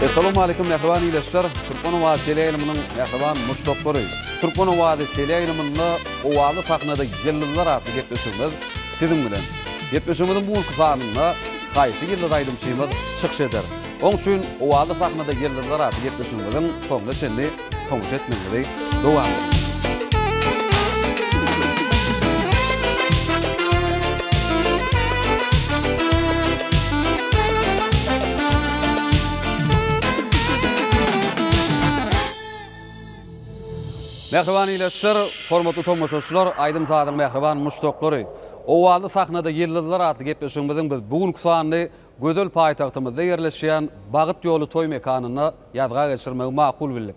Assalamu alaykum mehriban ýeşler. Türkmen Owady teleýinimiň mehriban muşdoklary. Türkmen Owady teleýiniminde owaly saknada ýyllar atly gepleşigimiz sizin bilen. Gepleşigimiziň bu kysanyna gaýsy ýyllar aýdymşymyz çykyş eder. Oň üçin owaly saknada ýyllar atly gepleşigimiziň soňuna şendi tomuş etmeli dowam. Mehriban ýeşler, hormatly tomoşaçylar, aýdym zadyň mehriban muşdoklary. Owaly sahnada ýyllar atly gepleşigimiziň biz bugünkü sanyny gözel paýtagtymyzda ýerleşýän Bagyt ýoly toý mekanyna ýadga geçirmek makul bildik.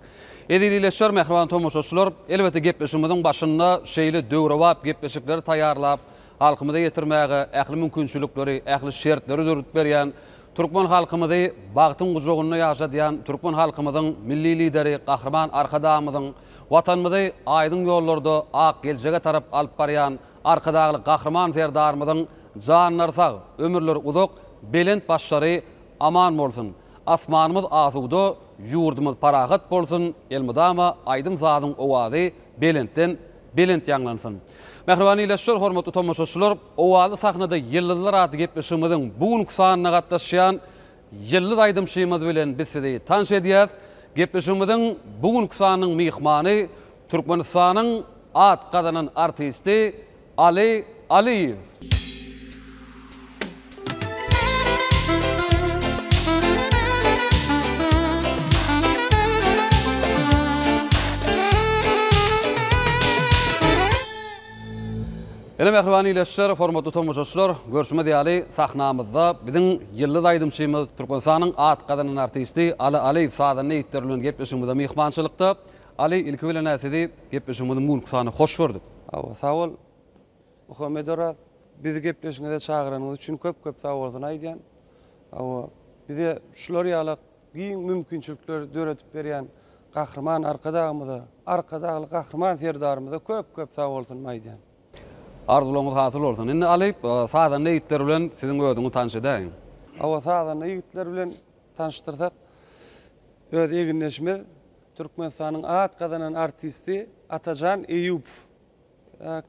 Edilýär mehriban tomoşaçylar, elbetde gepleşigimiziň başynda şeýle döwrewap gepleşikleri taýýarlap, halkymyza ýetirmäge ähli mümkinçilikleri, ähli şertleri döretip berýän Türkmen halkymyzy Bagytyň gujogyna ýaşadýan Türkmen halkymyzyň milli lideri, gahrman arkadamyzyň watanymyzy aýdyň ýollarda ak geljege tarap alyp barýan arkadagly gahrman ferdarmyzyň janyny sag, ömürleri uzak, belent başlary aman bolsun. Asmanymyz azuwda, ýurdumyz parahat bolsun. Elmydama aýdym zadyň owady belentden belent ýanglansyn. Mehriban ýeşler, hormatly tomoşaçylar, owaly sahnada ýyllar atly gepleşigimiziň bugünkü sanyna gatnaşýan ýyllar aýdymşymyz bilen biz sizi tanış edýär. Gepleşigimiziň bugünkü sanynyň mihmany Türkmenistanyň at gadanan artisti Ali Aliýew. Ele mehriban ýeşler, hormatly tomoşaçylar, görüşmek diýeli sahnamyzda biziň ýyllar aýdymşymyz Türkmenistanyň at gadanan artisti Ali Aliýew sadyny ýetirlen gepleşigimizde mihmançylykda. Ali, ilki bilen sizi gepleşigimiziň bugünkü sanyny hoş gördük. Sağ ol. Muhammed Ora, bizi gepleşigine çağıranyňyz üçin köp sağ bolsun aýdýan. Bize şular ýaly giň mümkinçilikler döretip berýän gahrman arkadagymyza, arkadagly gahrman serdarymyza köp sağ bolsun aýdýan. Arzularymyz hasyl bolsun. Indi Ali, sadyny ýetler bilen siziň özüňizi tanış edäň. Sadyny ýetler bilen tanıştyrsak, öz eginleşimiz Türkmenistanyň at gadanan artisti Atajan Eýup.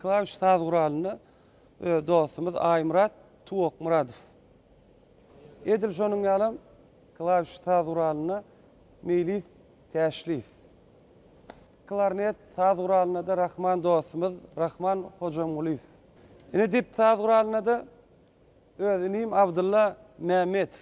Klawiş saz guralyny öz dostumyz Aýmurat Tuwakmuradow. Edil şonuň ýaly klawiş saz guralyny Melis Täşlif. Klarnet saz guralyny da Rahman dostumyz Rahman Hojamguliýew. Ine dip saz guralyny da özünim Abdulla Mehmetow.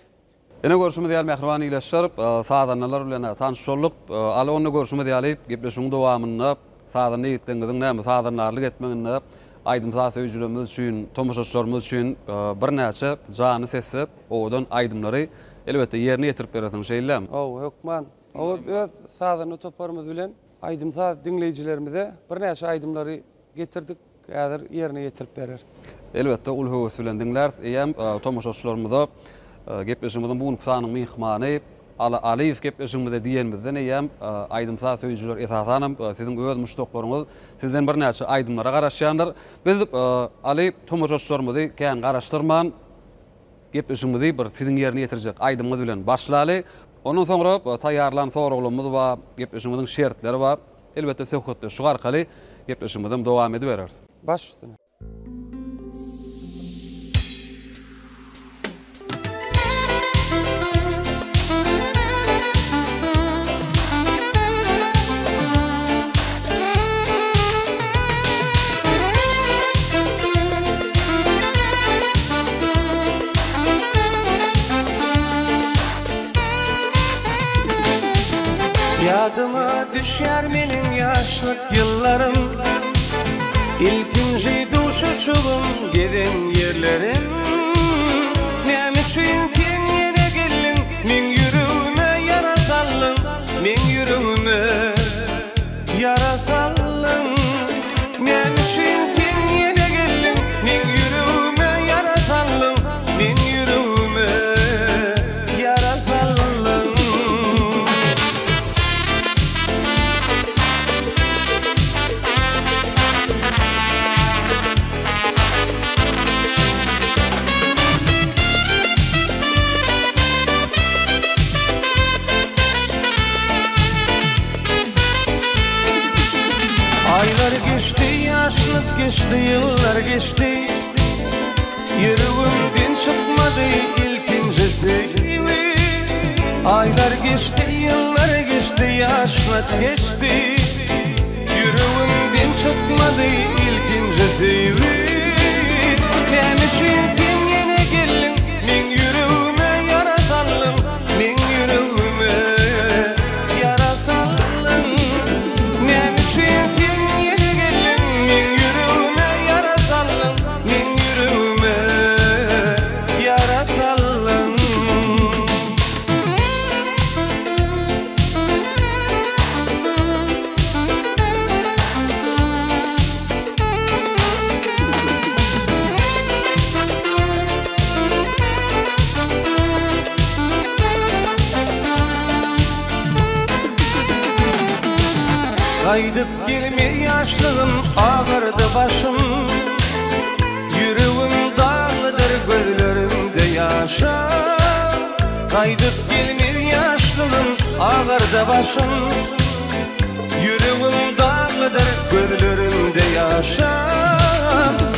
Ene görüşmek diýeli mehriban ýeşler, sadanlar bilen tanış bolduk. Ali onu görüşmek diýeli gepleşigiň dowamynda sadyny ýetlengiň näme sadanlarlyk etmeginde aýdym saz öýjülerimiz üçin, tomoşaçylarymyz üçin birnäçe jany sesip, odan aýdymlary elbetde ýerine ýetirip berýän şeýlem. Hökman. Öz sadyny toparmyz bilen aýdym saz dinleýijilerimize birnäçe aýdymlary getirdik, häzir ýerine ýetirip bereriz. Elbetde ul höwes bilen dinler, eýem tomoşaçylarymyza gepleşigimiziň bugünkü sanynyň mihmany Ali Aliýew gepleşigimizde diýenimizden eýem aýdym saz öýjüler esasanam siziň öz muşdoklaryňyz sizden birnäçe aýdymlara garaşýandyr. Biz Ali tomoşaçylarymyzy kän garaşdyrman gepleşigimizi bir siziň ýerine ýetirjek aýdymyz bilen başlaly. Ondan soňra taýýarlan soraglarymyz we gepleşigimiziň şertleri we elbetde söhbetler şu arkaly gepleşigimiziň dowam edip bereriz. Baş üstüne. Yadıma düşer benim yaşlık yıllarım, İlkinci duşuşum giden yerlerim. Nämişin sen yine geldin, min yüreğime yara sallın, min yüreğime yara sallın. Nämişin sen yine geldin, min yüreğime yara sallın, min yüreğime yara sallın. geçti, yıllar geçti. Yüreğimden çıkmadı ilkincisi. Aylar geçti, yıllar geçti, yaşlar geçti. Yüreğimden çıkmadı ilkincisi. Demişin sen yine geldin, men yüreğime yara saldın, men yüreğime yara saldın. Demişin sen yine geldin, men yüreğime yara saldın, men yüreğime yara saldın. Kaydıp gelmez yaşlığım, ağırdı başım. Yüreğim dağlıdır, gözlerimde yaşa. Kaydıp gelmez yaşlığım, ağırdı başım. Yüreğim dağlıdır, gözlerimde yaşa.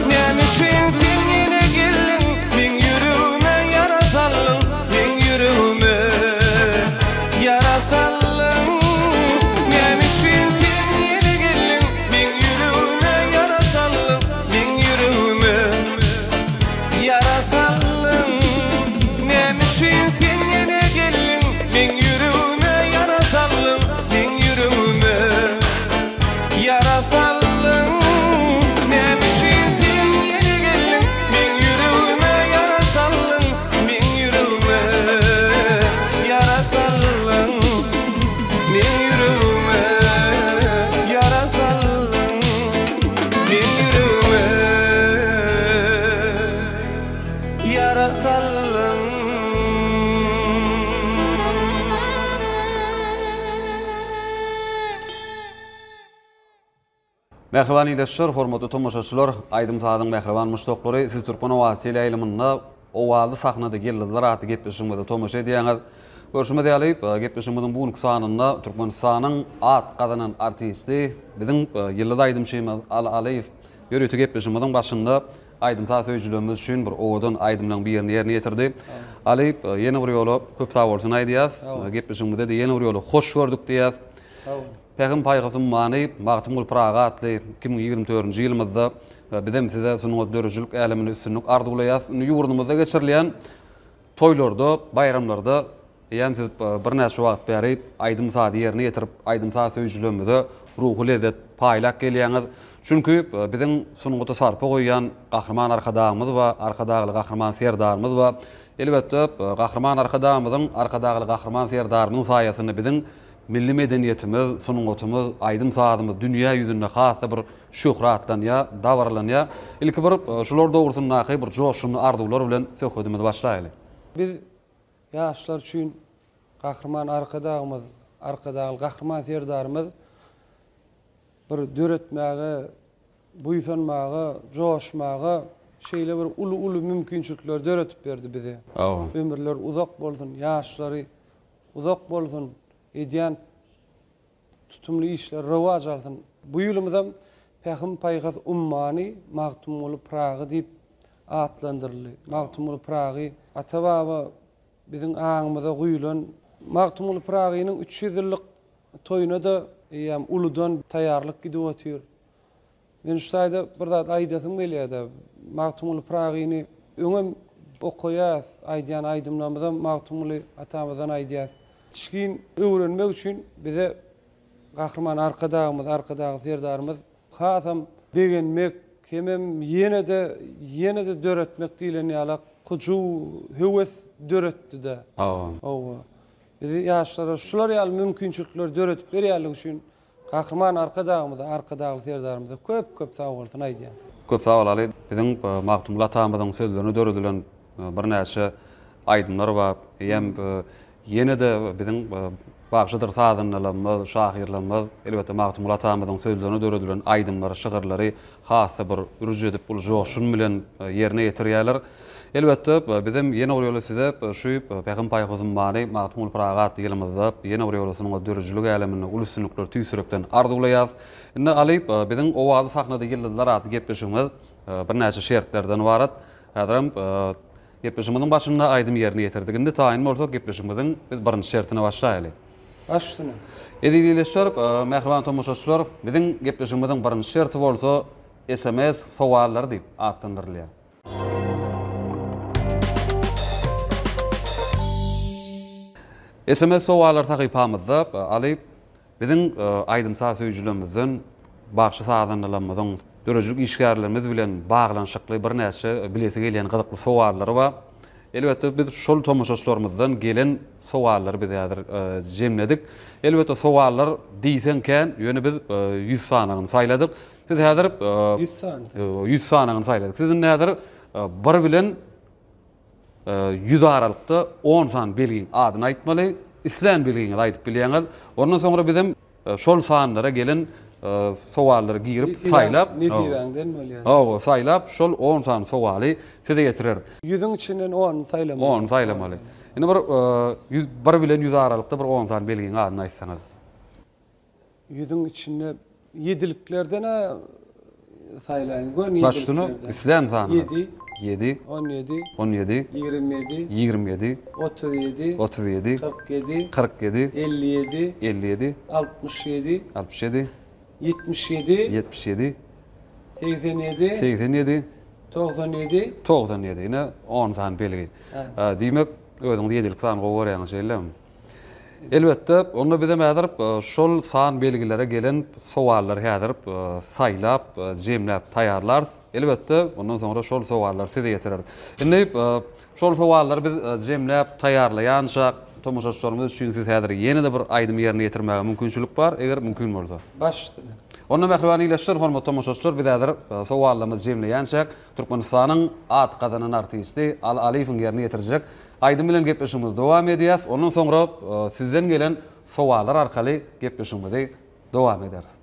Nemişin sen yine geldin, men yüreğime yara saldın, men yüreğime yara saldın. Mehriban iletişler, hormatly tomoşaçylar, aýdym sadyň mehriban muşdoklary, siz Türkmen owasy ile ýylymynda owazy sahnada geldiler aty gepleşigimizde tomoşa edýäňiz. Görüşme diýalyp, gepleşigimiziň bugünkü sanynda Türkmenistanyň at gazanan artisti, biziň ýylda aýdym şeýme Alaýew ýörüti gepleşigimiziň başynda aýdym söýjülerimiz üçin bir owadan aýdymlaryň birini ýerine ýetirdi. Alaýew ýene bir ýola köp sag bolsun aýdýas, gepleşigimizde de ýene bir ýola hoş gördük diýäs. Peygamber paýgazym many Magtymul Praga atly 2024-nji ýylymyzda bizem size sunuňy dörjülük älemini üstünlük arzuwlaýas. Ýurdumyzda geçirilen toýlarda, bayramlarda ýa-ni siz bir näçe wagt bäri aýdym sady ýerine ýetirip aýdym sady söýjülerimizde ruhy lezzet paýlak gelýäňiz. Çünki biziň sunuňda sarpa goýan gahrman arkadagymyz we arkadagyly gahrman serdarymyz we elbetde gahrman arkadagymyzyň arkadagyly gahrman serdarymyň saýasynda biziň milli medeniyetimiz, sunuňatymyz, aýdym sadymyz dünýä ýüzünde hasy bir şöhratlanýa, dawarlanýa. Ilki bir şular dogrusyny naky bir joşuny arzuwlar bilen söhbetimizi başlaýaly. Biz ýaşlar üçin gahrman arkadagymyz, arkadagyl gahrman serdarymyz bir döretmäge, buýsanmaga, joşmaga şeýle bir uly mümkinçilikler döretip berdi bize. Ömürler uzak bolsun, ýaşlary uzak bolsun. Edýän tutumly işler rewaj alsyn. Bu ýylymyzda Peygamber paýgaz ummany Magtymul Praga diýip atlandyryldy. Magtymul Praga ata-baba biziň aňymyza guýulan Magtymul Pragaňyň 300 ýyllyk toýuna da ýa uludan taýýarlyk gidip otýar. Men şu taýda bir zat aýdasym gelýär. Magtymul Pragaňy öňem okuýas, aýdýan aýdymlarymyzdan Magtymul atamyzdan aýdýas. Çikin öwrenmek üçin bize gahrman arkadagymyz, arkadagy serdarymyz hasam begenmek, hemem ýene de döretmek diýlen ýalak kuju höwes döretdi-de. Bizi ýaşlara şular ýaly mümkinçilikler döretip berýärlik üçin gahrman arkadagymyz, arkadagy serdarymyza köp sag bolsun aýdýan. Köp sag bolaly. Biziň Magtymul atamyzyň sözlerini döredilen bir näçe aýdymlar bar. Yine de bizim bagşydyr sadynlarymyz, şahirlerimiz, elbetde Magtymul atamyzyň sözlerini döredilen aýdymlar, şygyrlary hasy bir ürüj edip bu joşun bilen ýerine ýetirýärler. Elbette bizim yeni ýoly size şu Peygamber Paýgamberiň bary Magtumul Pragat ýylymyzda yeni ýolysynyň dörjülük älemini ulusynlyklar tüýsürekden arzulaýar. Indi alyp bizim owazy sahnada ýyllar aty gepleşigimiz bir näçe şertlerden ibaret. Häzirim gepleşigimiziň başynda aýdym ýerine ýetirdik. Indi taýin bolsa gepleşigimiziň biz birinji şertine başlaýaly. Başdyna. Edilýär, mähriban tomoşaçylar, bizim gepleşigimiziň birinji şerti bolsa SMS sowallary diýip atlandyrylýar. SMS sowallar takypamyzda alyp bizim aýdymsa söýjülerimizden bagşy saýdanlarymyzyň dörejlik işgärlerimiz bilen baglanşykly bir näçe bileti gelýän gyzykly sowallary bar. Elbetde biz şol tomoşaçlarymyzdan gelen sowallary biz häzir jemledik. Elbetde sowallar diýsenken ýöne biz 100 sanagyny saýladyk. Siz häzir 100 sanagyny saýladyk. Sizin näzir bir bilen 100 aralykda 10 san belgiň adyny aýtmaly, islen belgiňi aýtyp bilýäňiz. Ondan soňra bizim şol sanlara gelen sowallary girip saýlap, saýlap şol 10 san sowaly size getirerdi. 100'ün içinden 10 saýlamaly. 10 saýlamaly. Indi bir bilen 100 aralykda bir 10 san belgiň adyny aýtsaňyz. 100'ün içinde 7'liklerden saýlaýan. Başdyna islen sanı. 7, 17, 27, 27, 37, 47, 57, 57, 67, 77, 87, 97. Yine 10 san belgi. Diýmek özüňiz 7'lik san gowarýaňyz şeýlem. Elbetde onu bize häzir şol san belgilere gelen sowallar häzir saýlap, jemläp taýarlar. Elbetde ondan soňra şol sowallar size getirer. Indi şol sowallar biz jemläp taýarlaýança tomoşaçlarymyz üçin siz häzir ýene-de bir aýdym ýerine ýetirmäge mümkinçilik bar, eger mümkin bolsa. Başdyna. Onda mähriban ýylaşdyr, hormat tomoşaçlar, biz häzir sowallarymyzy jemleýänçä Türkmenistanyň at gazanany artisti Aliyevň ýerine ýetirjek. Aýdym bilen gepleşigimiz dowam edýäs. Ondan soňra sizden gelen sowallar arkaly gepleşigimizi dowam ederiz.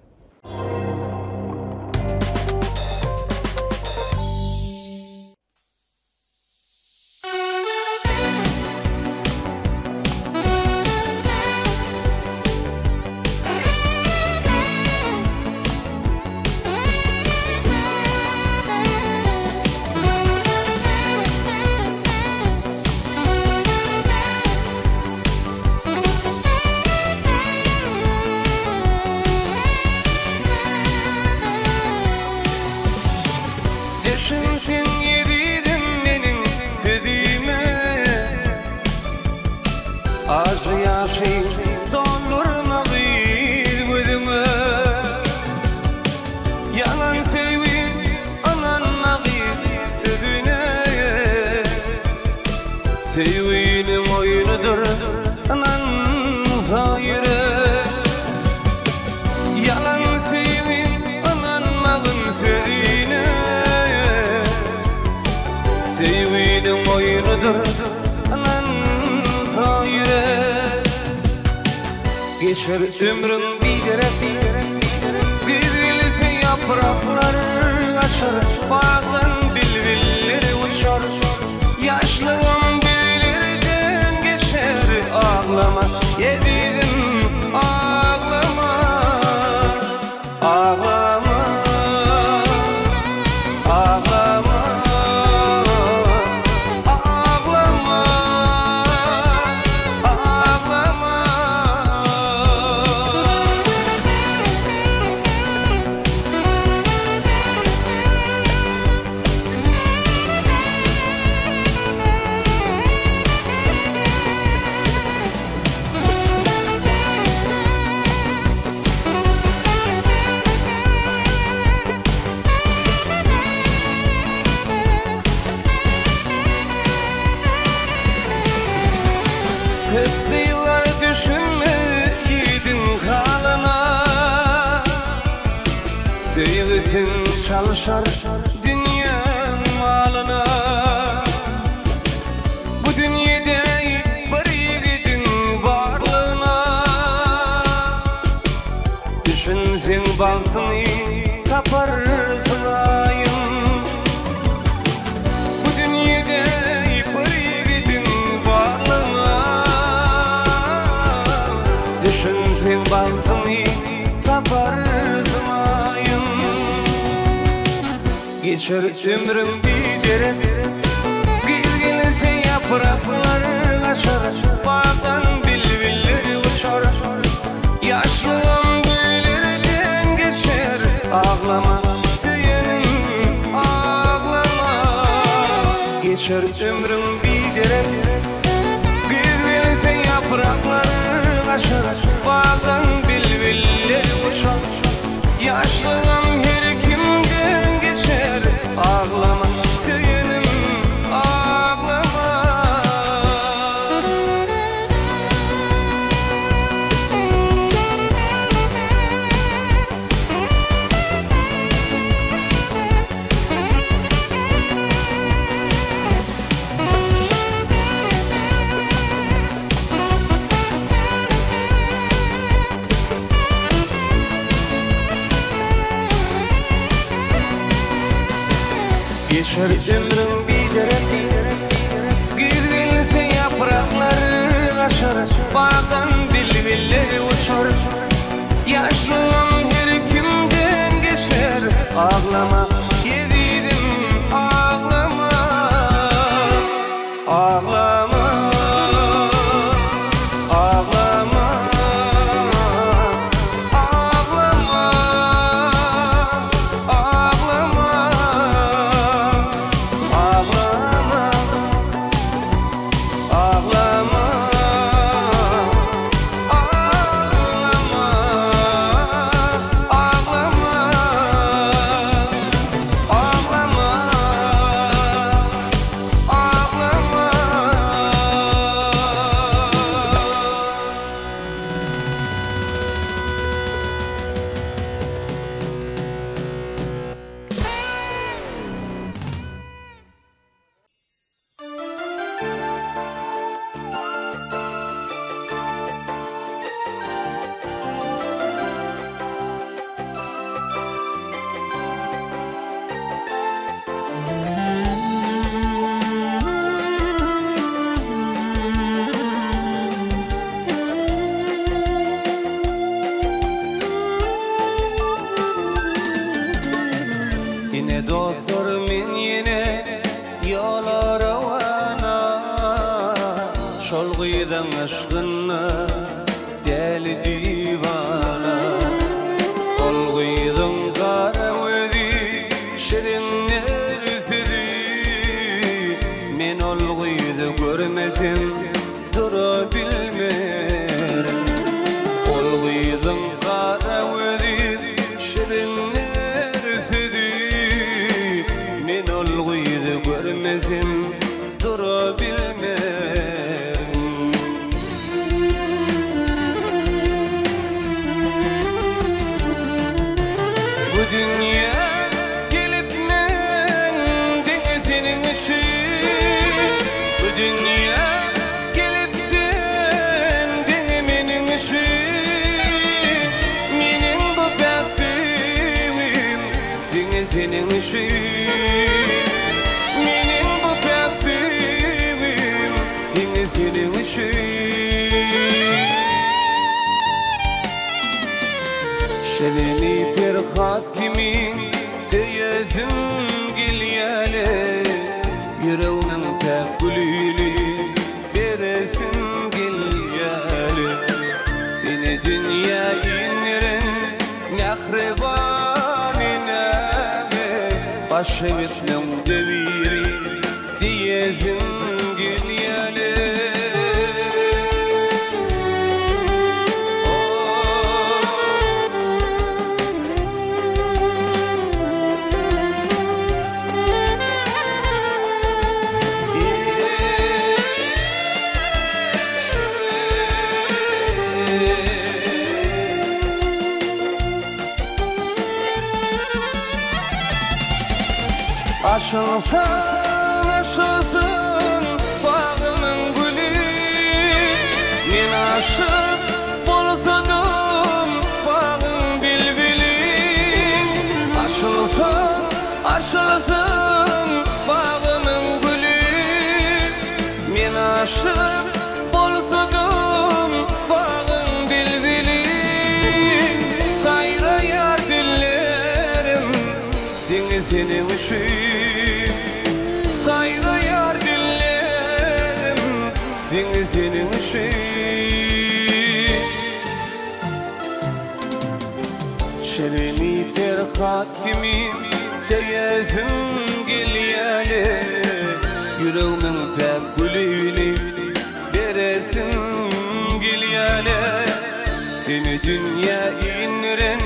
Düşünsün yedidim menin sözüme, acı yaşı doldurmadı gözüme. Yalan sevip ananmadı sözüne, sevginin oyunudur anansa yürek. Yalan sevip ananmagın sözüne, sevginin oyunudur anansa yürek. Geçer ömrün bir güzelse yaprakları açar, bağdan bilbilleri uçar. Yaşlığım bilirken geçer, ağlama yedidim ağlama, ağlama, ağlama. Hep yıllar düşünme yiğidin halına, sevgisin çalışar dünya malına. Bu dünyada bir yiğidin varlığına, düşünsen bahtını taparsın ayım. Bu dünyada baktını tapar zamayın. Geçer ömrüm bir dere, gelse yaprakları kaçar, bağdan bülbüller uçar. Yaşlığım böylerden geçer, ağlama seyenim ağlama. Geçer ömrüm bir dere, gelse yaprakları kaçar, bağdan bülbüller uçar. Yaşlığım her kimden geçer, ağlama seyenim ağlama. Geçer ömrüm bir dere, gülse yaprakları açar, bağdan bülbüller uçar. Yaşlığım her kimden geçer, ağlama yedidim ağlama, ağlama, ağlama, ağlama, ağlama. Yine dostlarımın yine yola ravana, şolguydan aşkına deli divana. Olguydun kara ödi şirinler sedi, men olguydu görmesim durabilmerim. Olguydun kara ödi şirinler sedi, men olguydu görmesim durabilmerim. Bu dünya gelip mendin senin için, bu dünya gelip sendin benim için. Menin bu bektimim din senin için, menin bu bektimim din senin için. Şelini terhat kimin seyezim gilyale, yüreğimin tek gülüyle veresim gilyale. Seni dünya inlerin nahreban iname, başı bitmem deviri diyezim gilyale. Aşılsan aşılsın bağımın gülü, men aşık bolsadım bağım bilbilin. Aşılsan aşılsın bağımın gülü, men aşık bolsadım bağım bilbilin. kişi Şereni terhat kimi seyezim gelyali Yüreğimin tepkülüyle deresim gelyali Seni dünya inren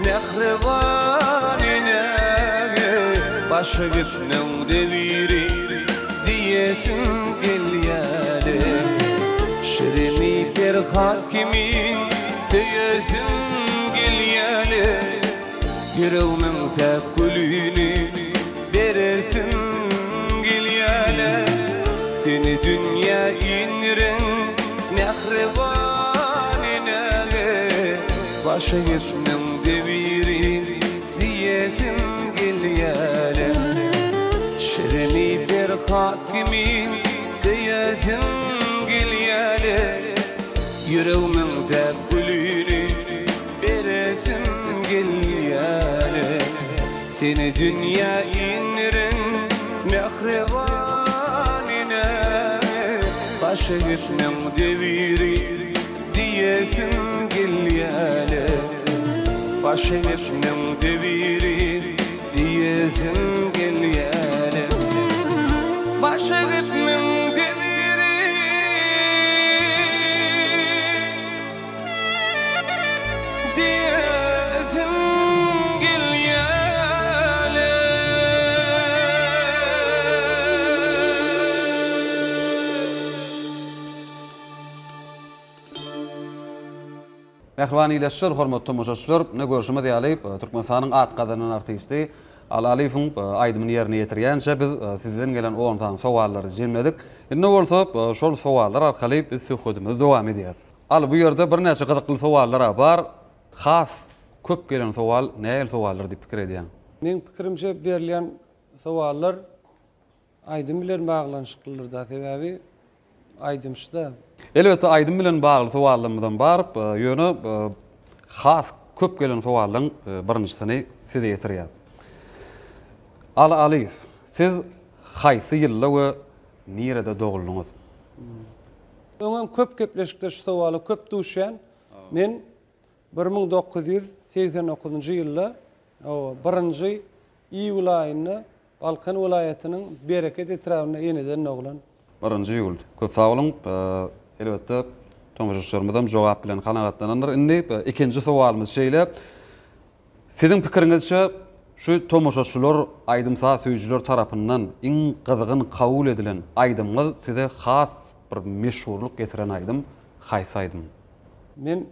nehrevanine Başı gitnem deviri diyesim gelyali Şereni terhat kimi seyezim gelyali Yüreğimin tepkülüyle deresim gelyali Seni dünya inren nehrevanine Başa geçmem deviri diyesim gelyali Şereni bir hakimin seyesim gelyali Yüreğimin tepkülüyle deresim gelyali Seni dünya inren mehrevanine Başa geçmem deviri diyesim gelyali Başa geçmem deviri diyesim gelyali Başa geçmem deviri diyesim gelyali Mehrbani ileşşir, hormatly tomoşaçylar, ne görüşme diýälik, Türkmenistanyň atgadynyň artisti Al Aliýewiň aýdymyny ýerine ýetirýänçe biz sizden gelen ondan sowallary jemledik. Indi bolsa şol sowallar arkaly biz söhbetimiz dowam edýär. Al bu ýerde bir näçe gyzykly sowallar bar. Has köp gelen sowal näil sowallar diýip pikir edýän. Men pikirimçe berilýän sowallar aýdym bilen baglanyşyklylar da sebäbi aýdymşda. Elbetde aýdym bilen bagly sowallarymyzdan barıp ýöne has köp gelen sowalyň birinçisini size ýetirýär. Al Aliýew, siz haýsy ýylda we nerede doguldyňyz? Öňem köp gepleşikde şu sowaly köp duşýan. Men 1989-njy ýylda birinji iýul aýyny Balkan welaýatynyň Bereket etrawyna eneden oglan. 1-nji ýyl. Köp sag bolun. Elbetde tomoşaçlarymyzdan jogap bilen kanagatlananlar. Indi ikinji sowalymyz şeýle. Sizin pikiriňizçe şu tomoşaçylar aýdymsa söýjüler tarapyndan iň gyzgyn kabul edilen aýdymyz size has bir meşhurluk getiren aýdym haýsy aýdym? Men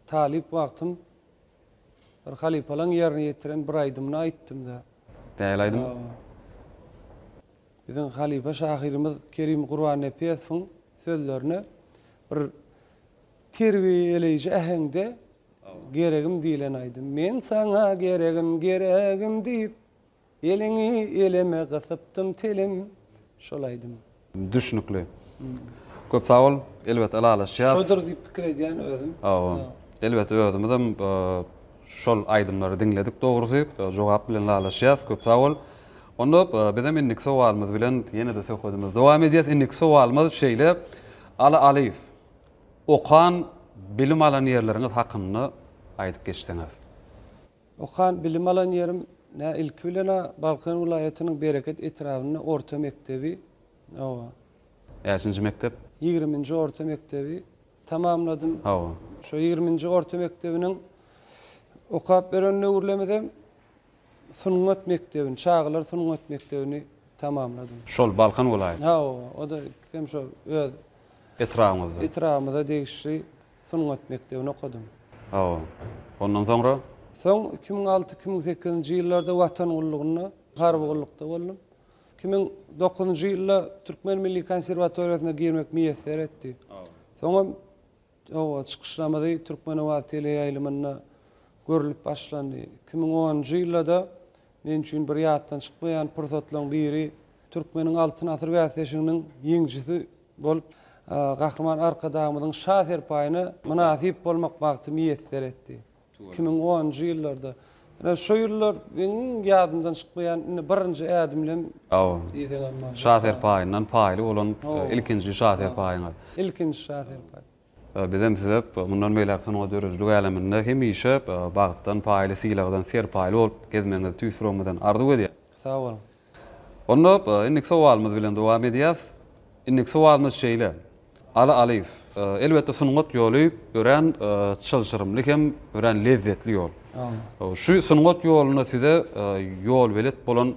talip wagtym bir halifalaň ýerine ýetiren bir aýdymyny aýtdym da. Däl aýdym. Bizim halife şahirimiz Kerim Qur'an Epiyetv'in sözlerini bir terbiyeleyici ahengde geregim diýilen aýdym. Men saňa geregim diýip elini eleme gysypdym telim şol aýdym. Düşnükli. Köp sag bol. Elbet alalaşýar. Şodur diýip pikir edýän özüm. Elbet özümizem şol aýdymlary dinledik dogrusy. Jogap bilen alalaşýar. Köp sag bol. Onda bizim innik sowalymyz bilen ýene de söhbetimiz dowam edýär. Innik sowalymyz şeýle Al Aliýew. Okan bilim alan ýerleriňiz hakyny aýdyp geçdiňiz. Okan bilim alan ýerim ilki bilen Balkan welaýatynyň Bereket etrawyny orta mektebi. Ýaşynjy mektep? 20-nji orta mektebi tamamladym. Şo 20-nji orta mektebiniň okap berenine urlemedem. Sungat mektebini, çağlar sungat mektebini tamamladım. Şol Balkan welaýaty. O da hem şo öz etrafymyzda. Etrafymyzda degişli sungat mektebini okudum. Ondan sonra? Soň 2006-2008-nji ýyllarda watan ullugyna garbagylykda boldum. 2009-njy ýylda Türkmen Milli Konserwatoriýasyna girmek meýesser etdi. Soňra çykyşlamady Türkmen Owat tele ýaýlymyna görülüp başlandy. 2010-njy ýylda men üçin bir ýatdan çykmaýan pursatlaryň biri Türkmeniň altyn asr wäsleşiginiň ýeňjisi bolup Gahrman arkadamyzyň şaher paýyna münasip bolmak bagty meýesser etdi. 2010-njy ýyllarda Şu ýyllar benim ýadymdan çykmaýan birinji ädimlem diýsen amma. Şaher paýyndan paýly bolan ilkinji şaher paýyňa. İlkinji şaher paýy. Bizem size mundan meýläksin o dörüjlük äleminde hemişe bagtdan paýly silagdan ser paýly bolup gezmeňiz tüýsürmeden ardy edýär. Sağ bolun. Onda innik sowalymyz bilen dowam edýäs. Innik sowalymyz şeýle. Ala alif. Elbetde sungat ýoly ören çylşyrymlyk hem ören lezzetli ýol. Şu sungat ýoluny size ýol belet bolan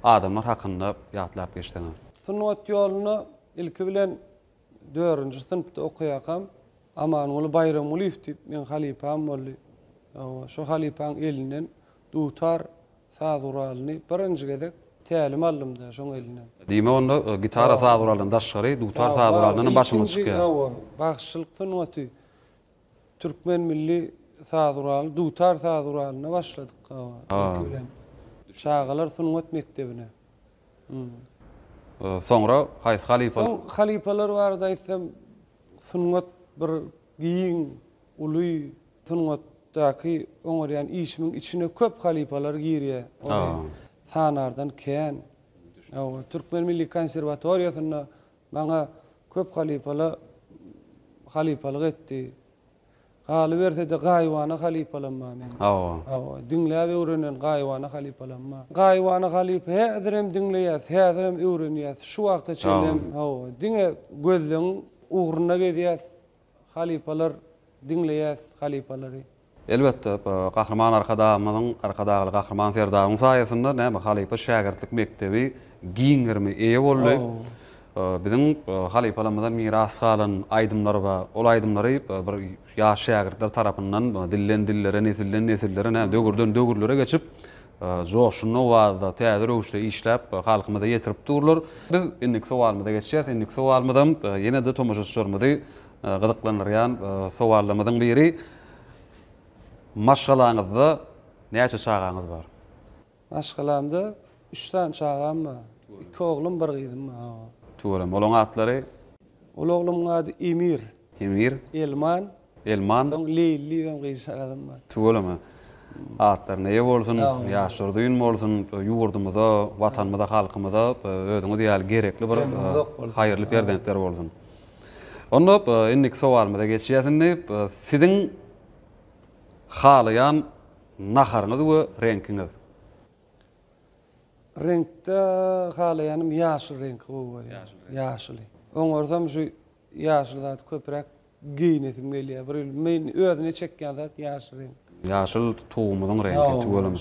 adamlar hakynda ýatlap geçdiňiz. Sungat ýoluny ilki bilen 4-nji synpda okuýakam. Amanyňly Bayramuliýew diýip men halipam boldy. Şo halipaň elinden dutar sazuralyny birinji gezek tälim aldım da şoň elinden. Diýme onda gitara sazuralyny daşgary dutar sazuralynyň başyny çykýar. Bagşylyk sungaty Türkmen milli sazuraly dutar sazuralyna başladyk. Ilki bilen. Şagalar sungat mektebine. Sonra haýsy halipa? Halipalar barada aýtsam sungat bir giň, uly sungatdaky oňaryan işimiň içine köp halipalar girýär. Sanardan kän. Türkmen Milli Konserwatoriýasyna maňa köp halipalyk etdi. Galy berse de gaýwana halipalanma men. Dinläp öwrenen gaýwana halipalanma. Gaýwana halip häzirem dinleýäs, häzirem öwrenýäs. Şu wagtda çellem, diňe gözleň ugruna gezýäs. Halipalar dinleýäs halipalary. Elbetde Kahraman arkadagy Kahraman Serdagyň saýasynda näme halipa şägertlik mektebi giňirmi eýe boldy. Bizim halipalamyzdan miras galan aýdymlar bar. Ol aýdymlary bir ýaş şägertler tarapyndan dillen dillere, nesilden nesillere, dögürden dögürlere geçip joşuny wagda täze rowşda işläp halkymyza ýetirip durlar. Biz innik sowalymyza geçýäs. Innik sowalymyzdan ýene de tomoşaçlarymyzy gyzyklandyrýan sowallarymyzyň biri maşgalaňyzda näçe çagaňyz bar? Maşgalamda 3 tane çagam bar. 2 oglum, 1 gyzym bar. Tuğram, olan atları? Ol oğlumun adı Emir. Emir? Elman. Son Leyli ben gıyşaladım var. Tuğram, atlar neye bolsun, yaşlarda yün bolsun, yurdumuza, vatanımıza, halkımıza, ödümüz ýaly gerekli bir hayırlı perdentler bolsun. Onda innik sowalymyza geçýäsini, siziň halayan naharyňyz we renkiňiz? Renkde halayanım ýaşyl renk gowy. Ýaşyl. Oňarsam şu ýaşyl zat köprek giýnesim gelýär. Bir men özüne çekýän zat ýaşyl renk. Ýaşyl tuğumyzyň renki tuğulum.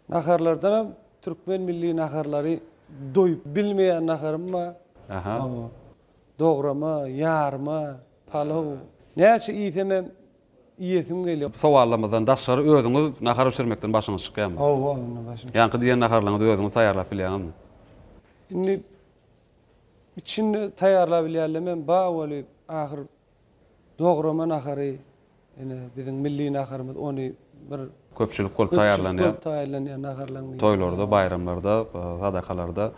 Naharlardan Türkmen milli naharlary doýup bilmeýän naharym bar. Dograma, ýarma, palaw. Näçe iýsemem iýesim gelýär. Sowallamyzdan daşary özüňiz nahar pişirmekden başyňyz çykýarmy? Başyňyz. Ýanky diýen naharlaryňyzy özüňiz taýýarlap bilýärmi? Indi içini taýýarlap bilýärlemem, bawly ahyr dograma nahary, ene biziň milli naharymyz ony bir köpçülik bolup taýýarlanýar. Taýýarlanýar naharlanýar. Toýlarda, bayramlarda, sadakalarda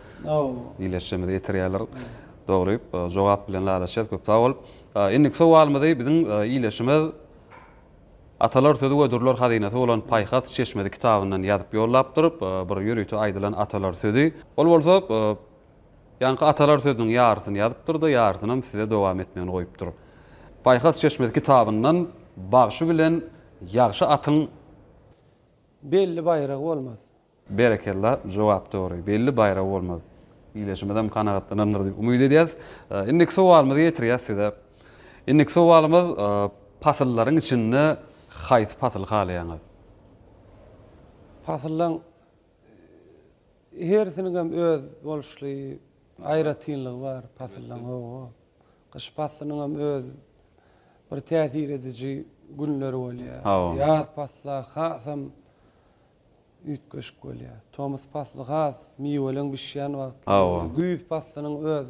iýleşmede ýetirýärler. Dogry, jogap bilen laşat köp sag bolup. Innik sowalymyzy biziň iýleşimiz Atalar sözü we durlar hadynasy bolan Paýhat Çeşmedi kitabyndan ýazyp ýollapdyryp, bir ýürüýti aýdylan atalar sözü. Ol bolsa, ýanky atalar sözüniň ýarysyny ýazypdyrdy, ýarysyny size dowam etmegini goýupdyr. Paýhat Çeşmedi kitabyndan bagşy bilen ýagşy atyň belli bayragy bolmaz. Berekella jogap dogry. Belli bayragy bolmaz. Iýleşmeden kanagatlananlar diýip umyt edýäs. Innik sowalymyzy ýetirýäs size. Innik sowalymyz pasyllaryň içinde haýsy pasyl halaýaňyz? Pasyllaň hersiniň hem öz bolşly aýratynlygy bar pasyllaň. Gyş pasylynyň hem öz bir täsir edici günleri bolýar. Ýaz pasla hasam ütköş bolýar. Tomuz pasly has miweleň bişýän wagt. Güýz pasylynyň öz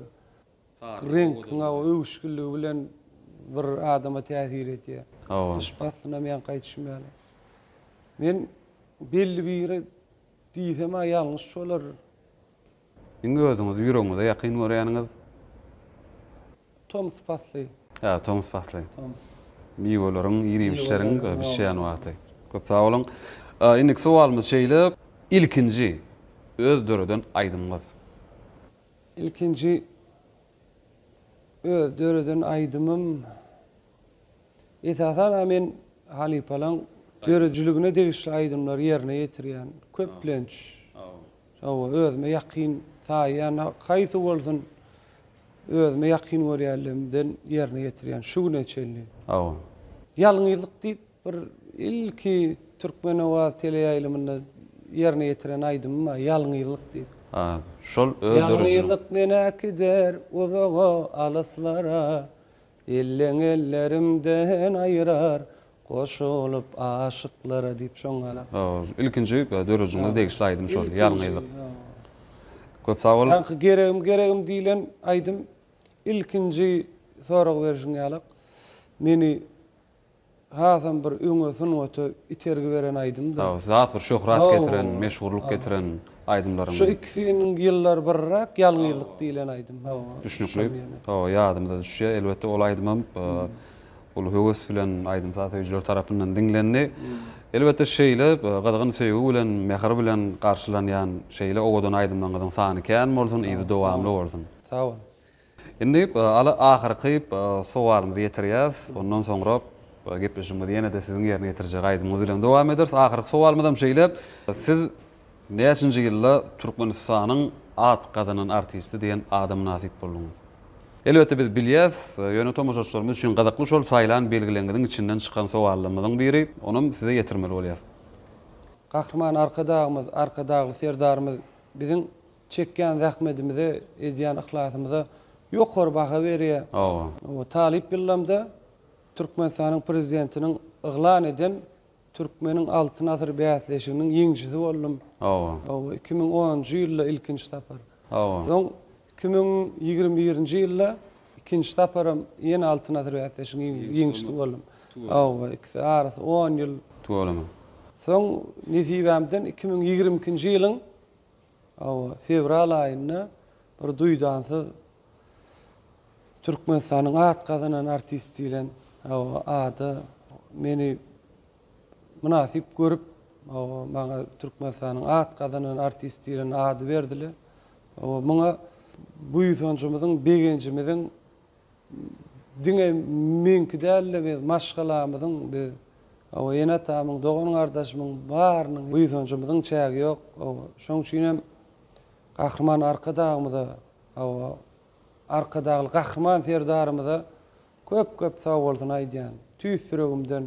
renkiňe öwüşgünligi bilen bir adama täsir etýär. Gyş pasyna men gaýtşymýar. Men belli bir diýsem ýalňyş bolar. Indi özüňiz ýüregiňizde ýakyn görýäniňiz? Tomuz pasly. Tomuz pasly. Miweleriň, ýirimşleriň bişýän wagty. Köp sağ olun. Indik sualymyz şeýle ilkinji öz döreden aýdymyz. İlkinci öz döreden aýdymym esasan men Halipalaň dörejüligine degişli aýdymlar ýerine ýetirýän köplenç. Özüme ýakyn saýan gaýsy bolsun özüme ýakyn görýärlimden ýerine ýetirýän şu güne çelli. Ýalňyzlyk diýip bir ilki Türkmen awaz teleýaýlymynda ýerine ýetiren aýdymym ýalňyzlyk diýip. Şol öz dörejüň. Ýalňyzlyk mene gider uzaga alyslara, elleň ellerimden aýyrar, goşulyp aşyklara diýip şoňala. İlkinji dörejüňde degişli aýdym şol ýalňyzlyk. Köp sağ bolun. Geregim diýilen aýdym ilkinji sorag berişiň ýalyk. Meni hazam bir öňe sunuwata itergi beren aýdym da. Zat bir şöhrat getiren, meşhurluk getiren aýdymlaryň. Şu ikisiniň ýyllar birrak ýalňyzlyk diýilen aýdym. Düşünükli. Ýadymda düşýär. Elbetde ol aýdymam ol höwes bilen aýdym zat öýjüler tarapyndan dinlendi. Elbetde şeýle gadygyň söýgü bilen, mehir bilen garşylanýan şeýle owadan aýdymlaryň sany kän bolsun, izi dowamly bolsun. Sağ ol. Indi ahyrky sualymyzy ýetirýäs. Ondan soňra gepleşimiz ýene de siziň ýerine ýetirjek aýdymyz bilen dowam ederiz. Ahyrky sualymydam şeýle, siz näçinji ýylda Türkmenistanyň at gadynyň artisti diýen adam nasip bolduňuz? Elbetde biz bilýäs, ýöne tomoşaçlarymyz üçin gadakly şol saýlan belgilendiğiň içinden çykan sowallarymyzyň biri, onu size ýetirmeli bolýar. Gahrman arkadagly serdarymyz biziň çekýän zähmetimize, edýän ihlasymyza ýokary baha berýär. O Talip billamda Türkmenistanyň prezidentiniň yglan eden Türkmeniň altyn asyr bäsleşiginiň ýeňçisi boldum. 2010-njy ýylda ilkinji tapar. Soň 2021-nji ýylda ikinji taparam ýene altyn asyr bäsleşiginiň ýeňçisi boldum. 10 ýyl tuolama. Soň nisibämden 2022-nji ýylyň fevral aýynda bir duýdansyz Türkmenistanyň at gazanan artisti bilen ady meni münasip görüp maňa Türkmenistanyň at gazanan artisti bilen ady berdiler. Maňa bu ýüzünçümizin begençimiziň diňe menki dälle biz maşgalamyzyň biz ýene tamyň doganyň ardaşymyň barynyň bu ýüzünçümizin çägi ýok. Şoň üçin hem gahrman arkadagymyza arkadagy gahrman serdarymyza köp sag bolsun aýdýan. Tüýs süregimden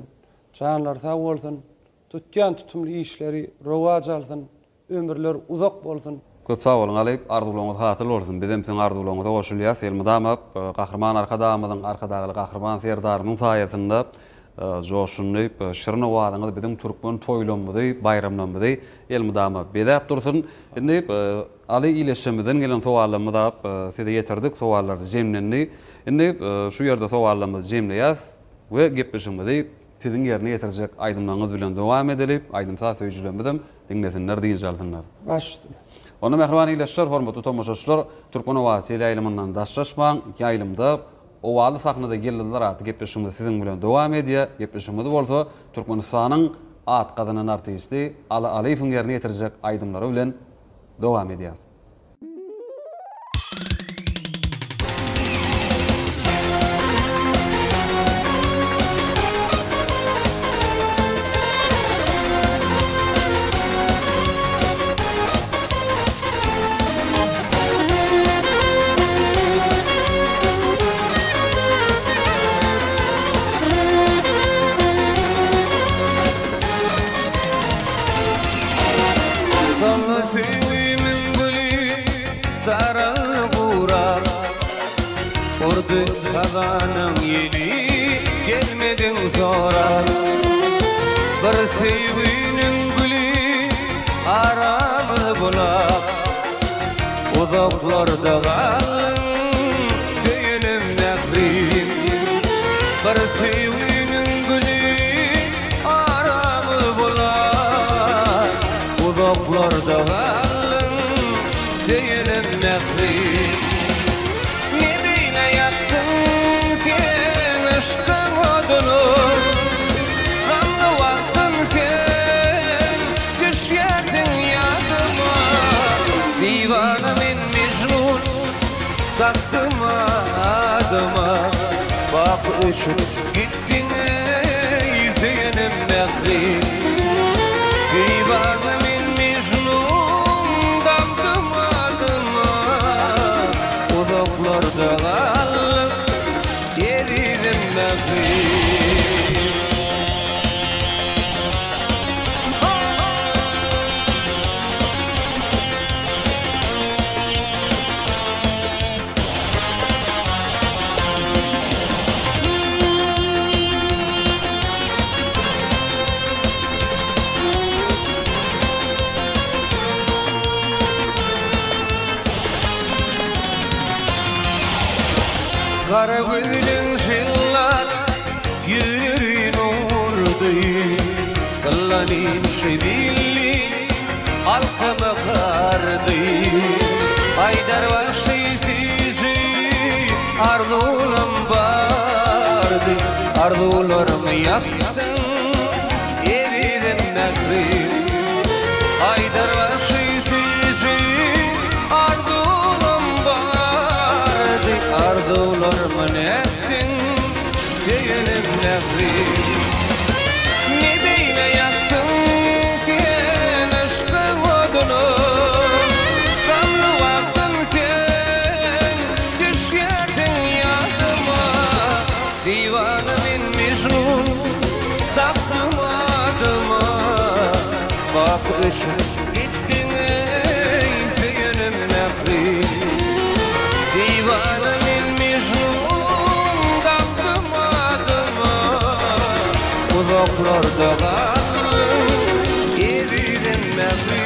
janlar sag bolsun. Tutýan tutumly işleri rowaj alsyn, ömürler uzak bolsun. Köp sag bolun alyp arzuwlaryňyz hasyl bolsun. Bizim siň arzuwlaryňyza goşulýar. Elmydamap gahrman arkadagymyzyň arkadagy gahrman serdarynyň saýasynda joşunyp şirin owadyňyz bizim Türkmen toýlamyzy, bayramlarymyzy elmydamap bedäp dursun. Indi Ali ileşmeden gelen sowallarymyzy size ýetirdik. Sowallar jemlendi. Indi şu ýerde sowallarymyzy jemleýäs we gepleşimizi siziň ýerine ýetirjek aýdymlaryňyz bilen dowam edelip, aýdymsa söýjülerimiz dinlesinler diýjaldylar. Başdy. Onu mehriban ileşler, hormatly tomoşaçylar, Türkmen awaz teleýaýlymyndan daşlaşmaň, ýaýlymda owaly sahnada geldiler aty gepleşimiz siziň bilen dowam edýär. Gepleşimiz bolsa Türkmenistanyň at gadynyň artisti Aliýewiň ýerine ýetirjek aýdymlary bilen dowam edýär. Kazanın yeli gelmedin sonra bir sevginin gülü aramı bulak uzaklarda kalın seyinim nekrim bir sevginin gülü aramı bulak uzaklarda kalın seyinim nekrim aşkın odunu kanlı vaktın sen adıma bak üçün gittin ey Zeynep Mehri Divanı min Mecnun damdım adıma Udaklarda kalıp eridim Mehri Kara gülün şillat yürürün ordu Kallanin şedilli halkama kardı Haydar vahşisizi arzulam vardı Arzularımı yaktın eridim Mehri Haydar vahşisizi arzulam vardı Arzularımı ettin Zeynep Mehri Ne beyle yaktın sen aşkı odunu Kanlı vaktın sen düşerdin yadıma Divanı min Mecnun taktım adıma Bak üçün gittin ey Zeynep Mehri Divanı min Mecnun taktım adıma Uzaklarda kaldım eridim Mehri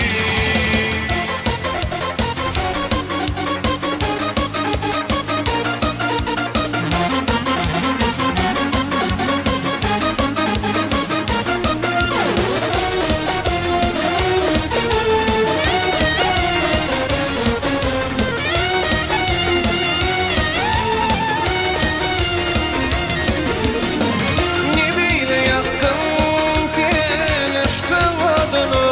Ne beyle yaktın sen aşkın adını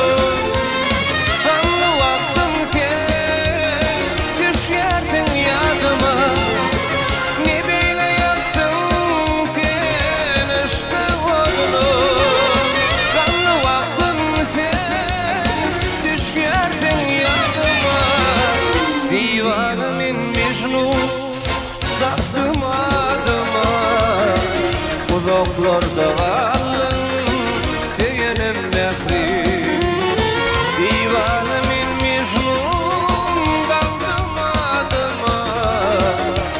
Kanlı vaktın sen düşerdin yadıma Ne beyle yaktın sen aşkın adını Kanlı vaktın sen düşerdin yadıma Divanı min Mecnun taktım adıma Uzaklarda kaldım Zeynep Mehri Divanı min Mecnun kaldım adıma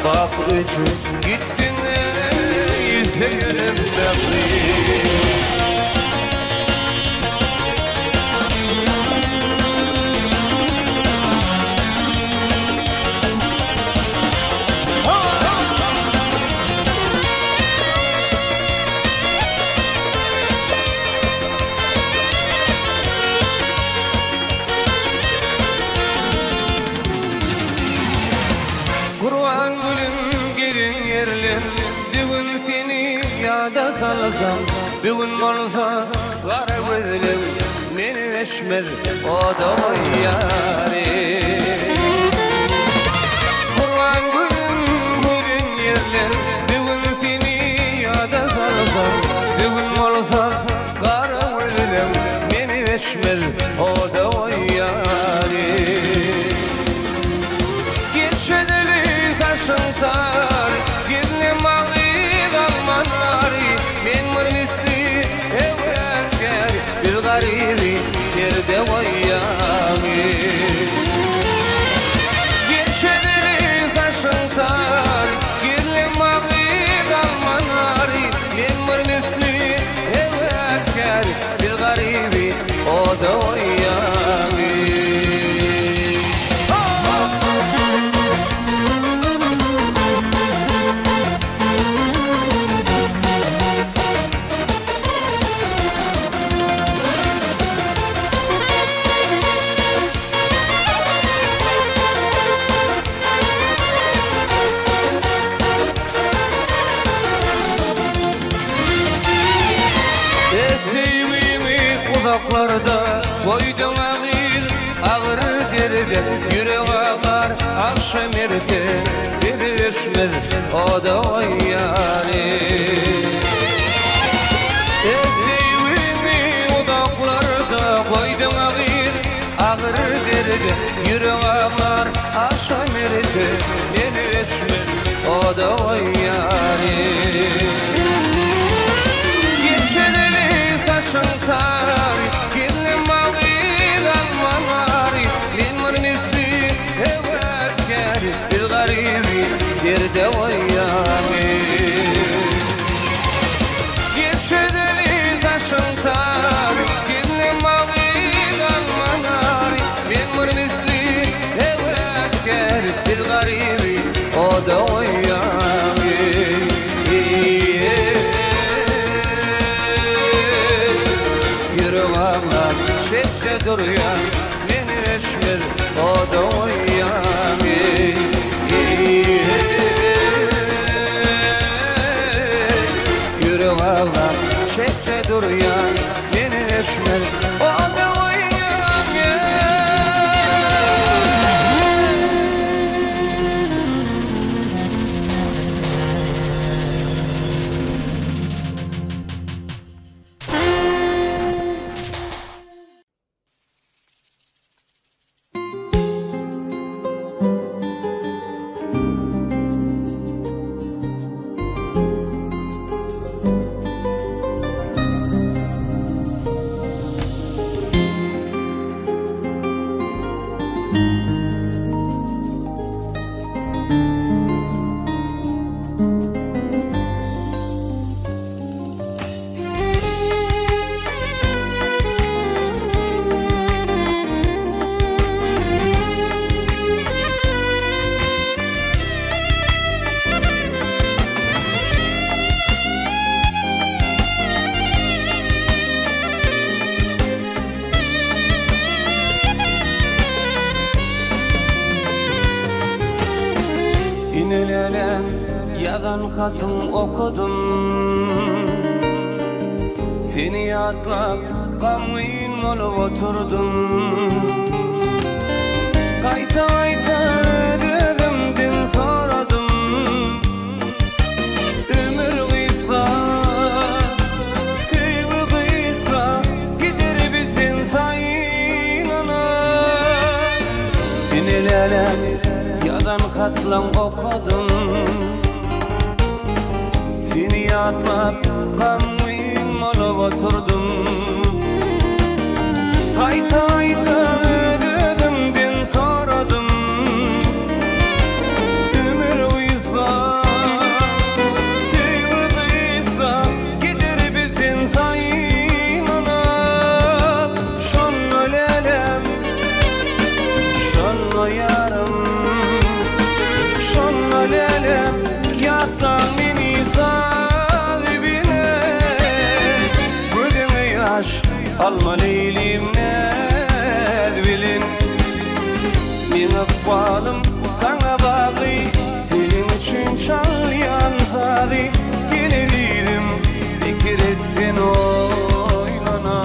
Bak üçün gittin ey Zeynep Mehri Kurban gülüm gelin yerler Bugün seni yada salsam Bugün olsa kara gözlüm Meni eşmer o da yâri Kurban gülüm gelin yerler Bugün seni yada salsam Bugün olsa kara gözlüm Meni eşmer o da yâri Geçedeli saçın sar Gizlim bağı kalmanari Men var misli evvel bir garibi yerde vayyami Geçedeli saçın sar Gizlim bağı kalmanari Men var misli evvel bir garibi o da vayyami uzaklarda koydum ağır derdi Yürek ağlar akşam erken bir eşmez o da oyyari. Sevini udaklarda koydun ağır derdi, yürek ağlar aşağı merdi, beni eşmez o da oyyari. Geçedeli saçın sarı, gelin bağır almanari, ben mırnizli evetkar, bir garibi yerde oyyari. Geçedeli saçın sarı, gelin bağır almanari, ben mırnizli evetkar, bir garibi o da oyyari. Şekçe duruyan beni eşmez o da oyyami. Yürü valla şekçe duruyan beni eşmez o da oyyami. Yazan hatım okudum, seni yatlap gamın olup oturdum. Kayta kayta dedim din soradım, ömür kıska, sevgi kıska, gider bizim sayınana. Dinelele yazan hatlan okudum, seni yatlap gamın olup oturdum. Kayta kayta dedim din soradım, ömür kıska, sevgi kıska, gider bizim sayınana. Şonno lelem, şonno yarım, şonno lelem, yattan beni sahibine. Gözüme yaş alma leylim ne bilin, min akbalım sana bağlı, senin için çal yansadı. Gene değilim fikir etsin oynana.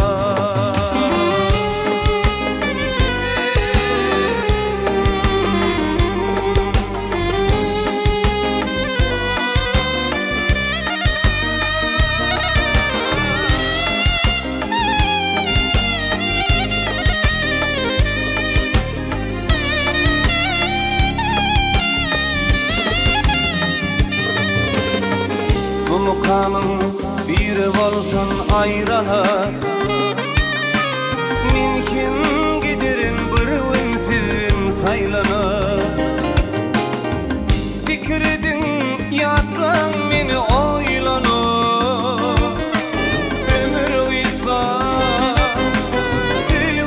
Bu mukamın biri olsun ayralar, min kim giderin bir sizin saylanar. Fikredin yatlan meni oylanır, ömür kıska, sevgi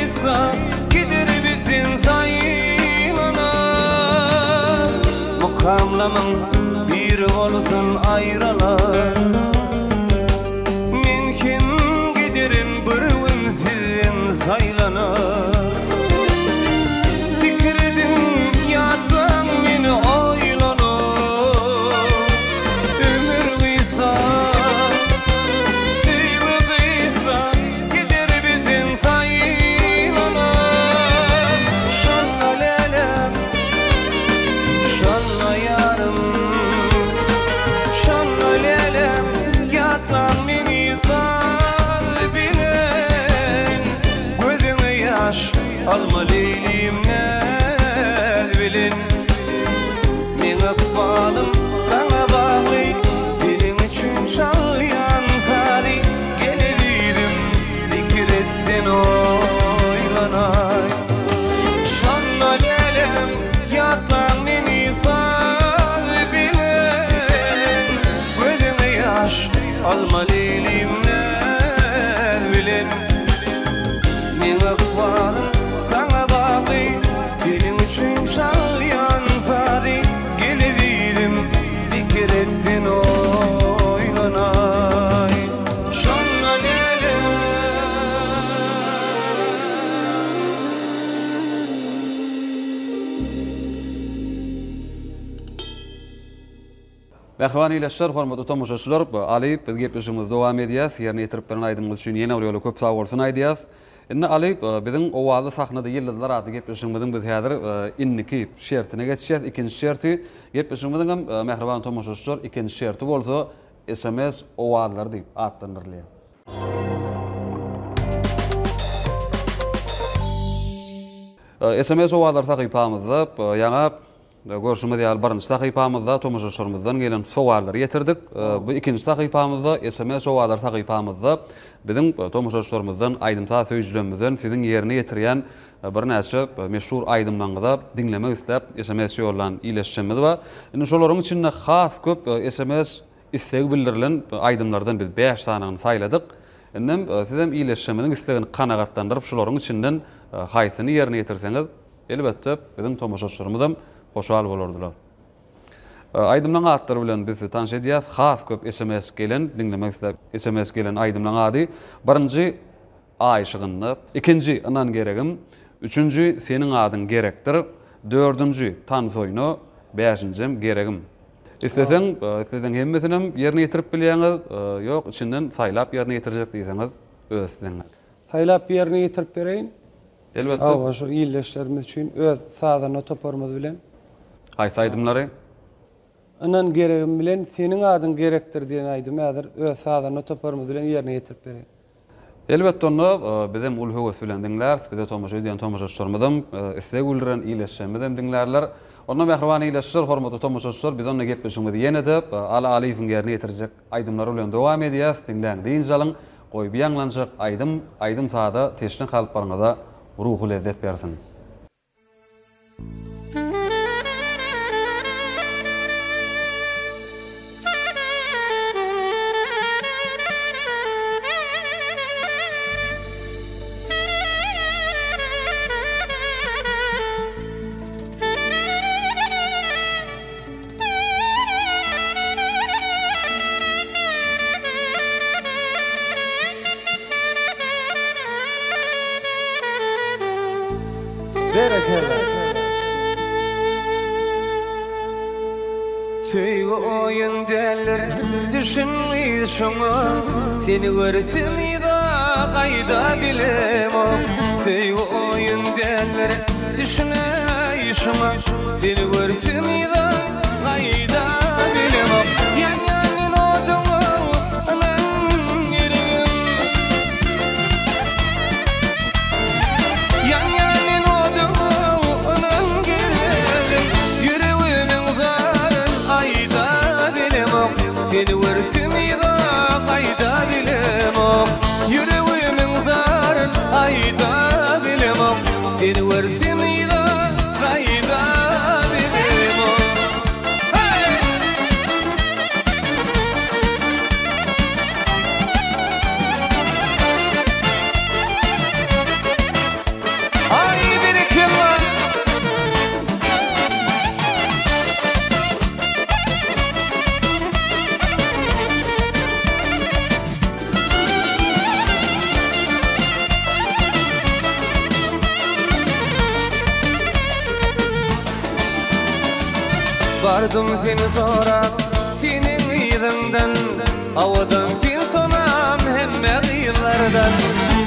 kıska, gider bizim sayılana. Mukamlamın bir olsun ayralar, min kim giderin bir sizin saylanar. Fikredin yatlan meni oylanır, ömür kıska, sevgi kıska, gider bizim sayılana. Şonno lelem, şonno yarım, alma leylimne bilin. Men ıkbalım sana bağlı, senin üçün çalyan zari. Geledirim dikir etsen oylanay. Şanla lelem yatlan meni sağ bilin. Gözüme yaş alma leylimne bilin. Men ıkbalım sana bağlı, senin üçün çalyan zari. Geledirim dikir etsen oylanay. Şanla lelem Mehriban iýleşler, hormatly tomoşaçylar, Ali biz gepleşigimiz dowam edýär. Ýerine ýetirip beren aýdymyz üçin ýene bir ýoly köp sag bolsun aýdýas. Indi Ali biziň owazy sahnada ýyllar ady gepleşigimiziň biz häzir inniki şertine geçýär. Ikinji şerti gepleşigimiziň hem mehriban tomoşaçylar ikinji şerti bolsa SMS owalar diýip atlandyrylýar. SMS owalar sahypamyzda ýa-da görüşmede ýaly birinji sahypamyzda tomoşaçlarymyzdan gelen sowallary ýetirdik. Bu ikinji sahypamyzda SMS owalar sahypamyzda biziň tomoşaçlarymyzdan aýdymta söýüjlerimizden siziň ýerine ýetirýän bir näçe meşhur aýdymlarynda dinlemek isläp SMS ýollan iýleşýänmiz we indi şolaryň içinde has köp SMS istegi bildirilen aýdymlardan biz 5 sanagyny saýladyk. Indi sizem iýleşýänmiziň istegini kanagatlandyryp şolaryň içinden haýsyny ýerine ýetirseňiz elbetde biziň tomoşaçlarymyz hoşal bolardylar. Aýdymlaryň atlary bilen bizi tanış edýäs. Has köp SMS gelen, dinlemek isläp SMS gelen aýdymlaryň ady: birinji aýşygyny, ikinji anan geregim, üçünji seniň adyň gerekdir, dördünji tansoyno, beşinjim geregim. İstesen hemmesini ýerine ýetirip bilýäňiz, ýok içinden saýlap ýerine ýetirjek diýseňiz özüňiz. Saýlap ýerine ýetirip bereýin. Elbetde. Awa şu iýleşlerimiz üçin öz sadagyny toparmaz bilen. Haýsy aýdymlary? Anan geregim bilen seniň adyň gerekdir diýen aýdym häzir öz sadagyny toparmaz bilen ýerine ýetirip bereýin. Elbetde onu bizim ul höwes bilen dinler, bize tomoşa edýän tomoşaçlarymyzym istek bildiren iýleşýänmizem dinlerler. Onda mehriban iýleşýär, hormatly tomoşaçylar, biz onda gepleşigimizi ýene de Ali Aliýewiň ýerine ýetirjek aýdymlar bilen dowam edýäs. Dinleň diýin jalyň, goýup ýanglanjak aýdym taýda teşne kalyp barňyza ruhy lezzet bersin. Söýge oyun derler, düşünmeýdi şoňa. Seni görsemýdi gaýda bilem. Söýge oyun derler, düşünmeýdi şoňa. Seni görsemýdi gaýda bilem. Ýan-ýanyň oduňa anan geregim. Ýan-ýanyň oduňa anan geregim. Yüreğimiň zaryn aýda bilem. Seni görsemýdi gaýda bilem. Yüreğimiň zaryn aýda bilem. Seni görsemýdi gaýda bilem. Ay bir kim var? Bardım seni sorap, senin ýygyňdan, awadan sen sonam hemme gyýlardan.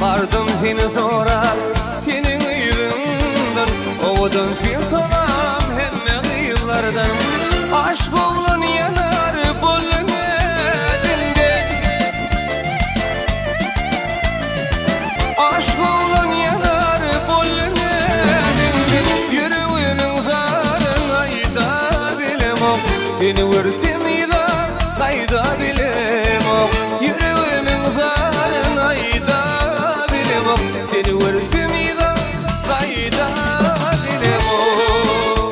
Bardım seni sorap, senin ýygyňdan, awadan sen sonam hemme gyýlardan. Aşk bolan yanar bolmedinde, aşk bolan yanar bolmedinde. seni görsem ida kayda bilem ok yüreğimin zarın ayda bilem ok seni görsem ida kayda bilem ok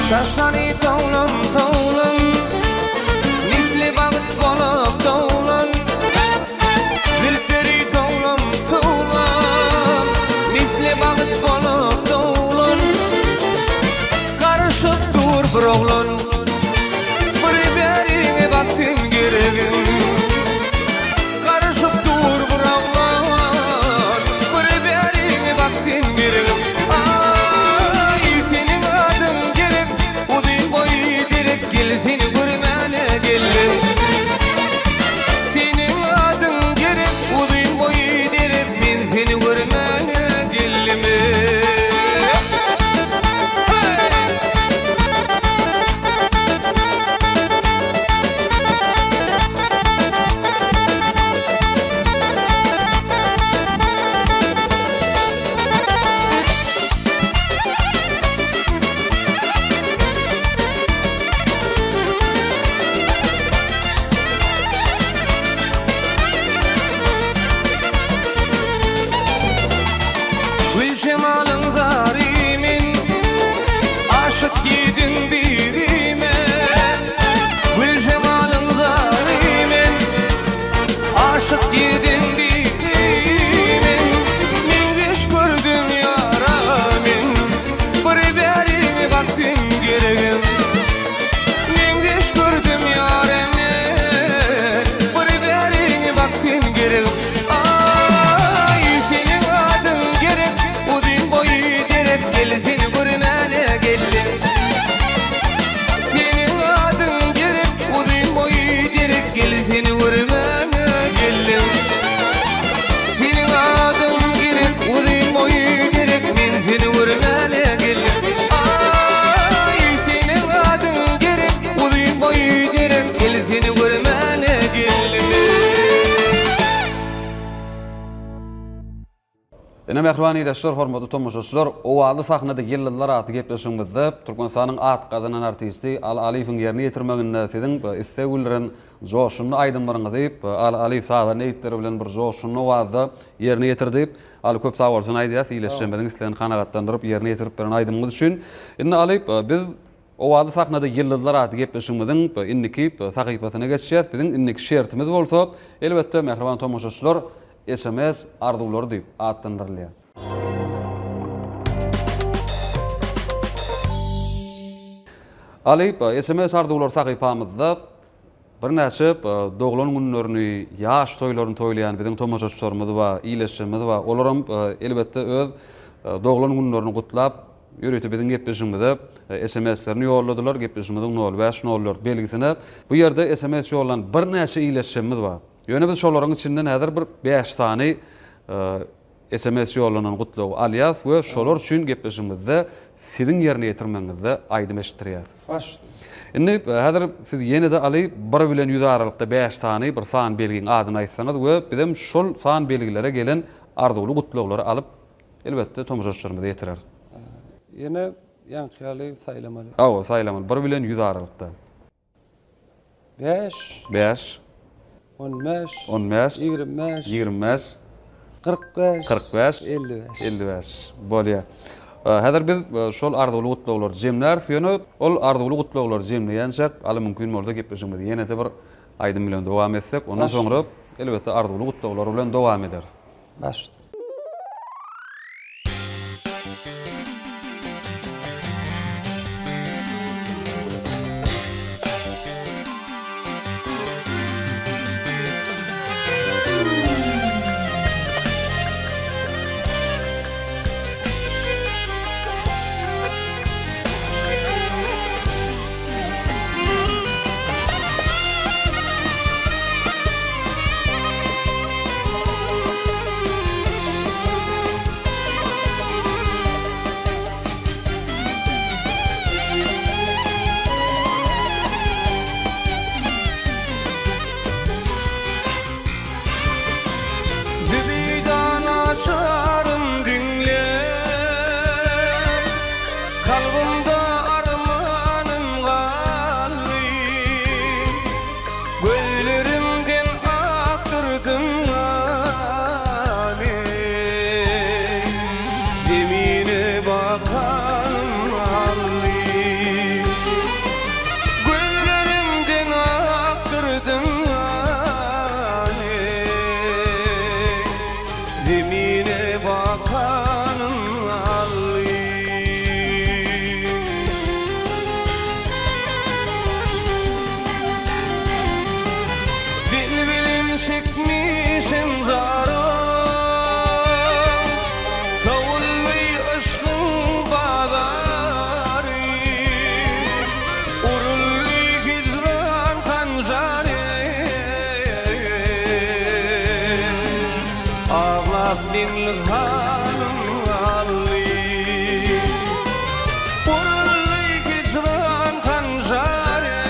Şaşani tavlan tavlan misli bağıt bolup tavlan Gülperi tavlan tavlan misli bağıt bolup tavlan Karışıp dur bir oğlan bir berine baksın geregim Karışıp dur bir oğlan bir berine baksın geregim Seni görmene geldim Senin adın gerek uzun boyu derek Ben seni görmene geldim Şemalın zarimin aşık yedin birime Gül şemalın zarimin aşık yedin birime Min geç gördüm yaramin bir berine baksın geregim Min geç gördüm yaramin bir berine baksın geregim Seni görmene geldim Senin adın gerek uzun boyu derek Gel seni görmene geldim Senin adın gerek uzun boyu derek Ben seni görmene geldim Senin adın gerek uzun boyu derek Gel seni görmene geldim Ene mehrbani ilaçlar hormatly tomoşaçylar, owaly sahnada ýyllar aty gepleşigimizde Türkmenistanyň at gadynan artisti Al Aliýewiň ýerine ýetirmeginde siziň istegüllerin joşuny aýdymlaryňy diýip Al Aliýew sahada neýitleri bilen bir joşuny owazda ýerine ýetirdi. Al köp sag bolsun aýdýas, ileşmediň isleýän kanagatlandyryp ýerine ýetirip beren aýdymyňyz üçin. Indi Aliýew biz owaly sahnada ýyllar aty gepleşigimiziň indiki sahypasyna geçýäs. Biziň indiki şertimiz bolsa, elbetde mehriban tomoşaçylar SMS arzuwlary diýip atlandyrylýar. Aliýew SMS arzuwlary sahypamyzda bir näçe doglan günlerini, ýaş toýlaryny toýlayan biziň tomoşaçylarymyz we ileşimiz we olaram elbetde öz doglan günlerini gutlap ýöretip biziň gepleşigimizde SMS-lerini ýolladylar. Gepleşigimiziň 05 04 belgisine bu ýerde SMS ýollan bir näçe ileşimiz bar. Ýöne biz şolaryň içinden häzir bir 5 sany SMS ýolanan gutlaw alýas we şolar üçin gepleşigimizde siziň ýerine ýetirmeňizde aýdym eşitdirýär. Başdy. Indi häzir siz ýene-de aly 1 bilen 100 aralykda 5 sany bir san belgiň adyny aýtsaňyz we bizim şol san belgilere gelen arzuwly gutlawlary alyp elbetde tomoşaçlarymyza ýetireriz. Ýene ýankyly saýlamaly. Awa saýlamaly 1 bilen 100 aralykda. 5 5 15 15 25 25 40 45, 45, 55. 55. Bolýar. Häzir biz şol arzuly gutlaglar jemler sönüp, ol arzuly gutlaglar jemleýänsek, aly mümkin bolsa gepleşmedi. Ýene-de bir aýdym bilen dowam etsek, ondan soňra elbetde arzuly gutlaglar bilen dowam ederiz. Başda. Açarım dinle, kalbimde armanım kaldı, gözlerimden aktırdım hani, zemine bakanım halli, gözlerimden aktırdım hani, zemine bakanım halli. Bilbilim çekmişim zara, savulmay aşkın bağları, urulli hicran kancarı, ağlap dinli hanım halli, urulli hicran kancarı,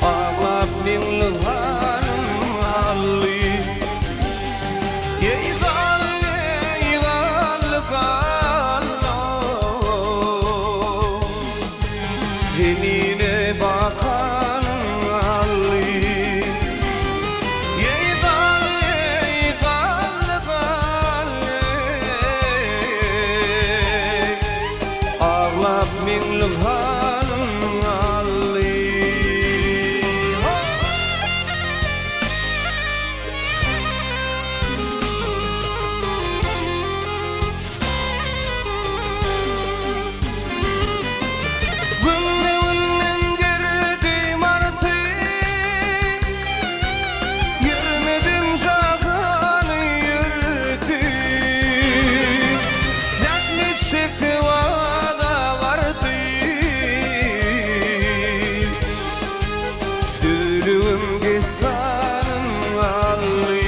ağlap dinli hanım halli. Ey gal gallo, zemine bakanım halli. Ey gal ağlap minli hanım halli. Günden girdim artık, yürümedim caganı yürütüm, dertli şekvada vardı, dülüm gesanım halli,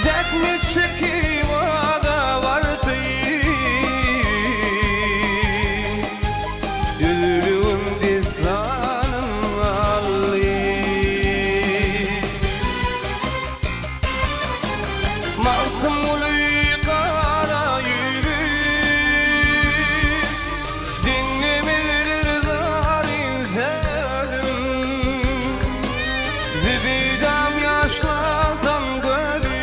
dertli şekvada vardı, dülüm gesanım halli. Maltım ulu kara yüzüm, dinlemelir zarin sevdim, zibidam yaşlasam gözüm,